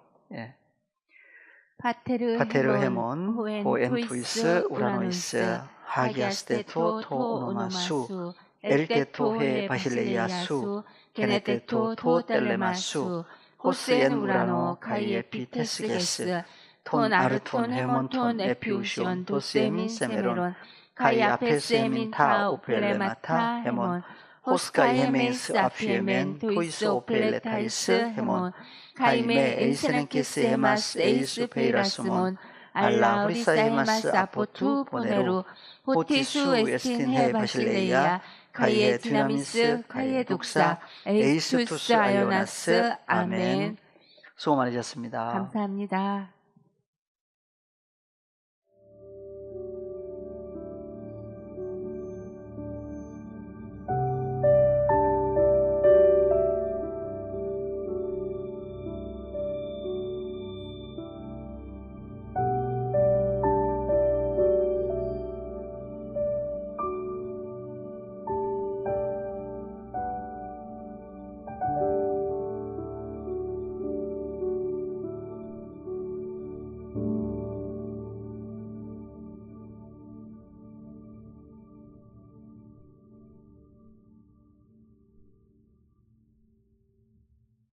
파테르 헤몬 호엔 투이스 우라노이스 하기아스테토 토 오노마수 엘테토 헤 바실레이아수 게네테토 토 텔레마수 호스엔 우라노 카이에 피테스게스 톤 아르톤 헤몬 톤 에피우시온 도세민 세메론 가이 아페스에민 타 오펠레마타 헤몬 호스카이 헤메이스 아피에멘 토이스 오펠레타이스 헤몬 가이메 에이세넨키스 헤마스 에이스 페이라스몬 알라 후리사 헤마스 아포투 보네루 포티수 에스틴 헤 바실레이아 가이에 디나미스 가이에 독사 에이스투스 아요나스 아멘. 수고 많으셨습니다. 감사합니다.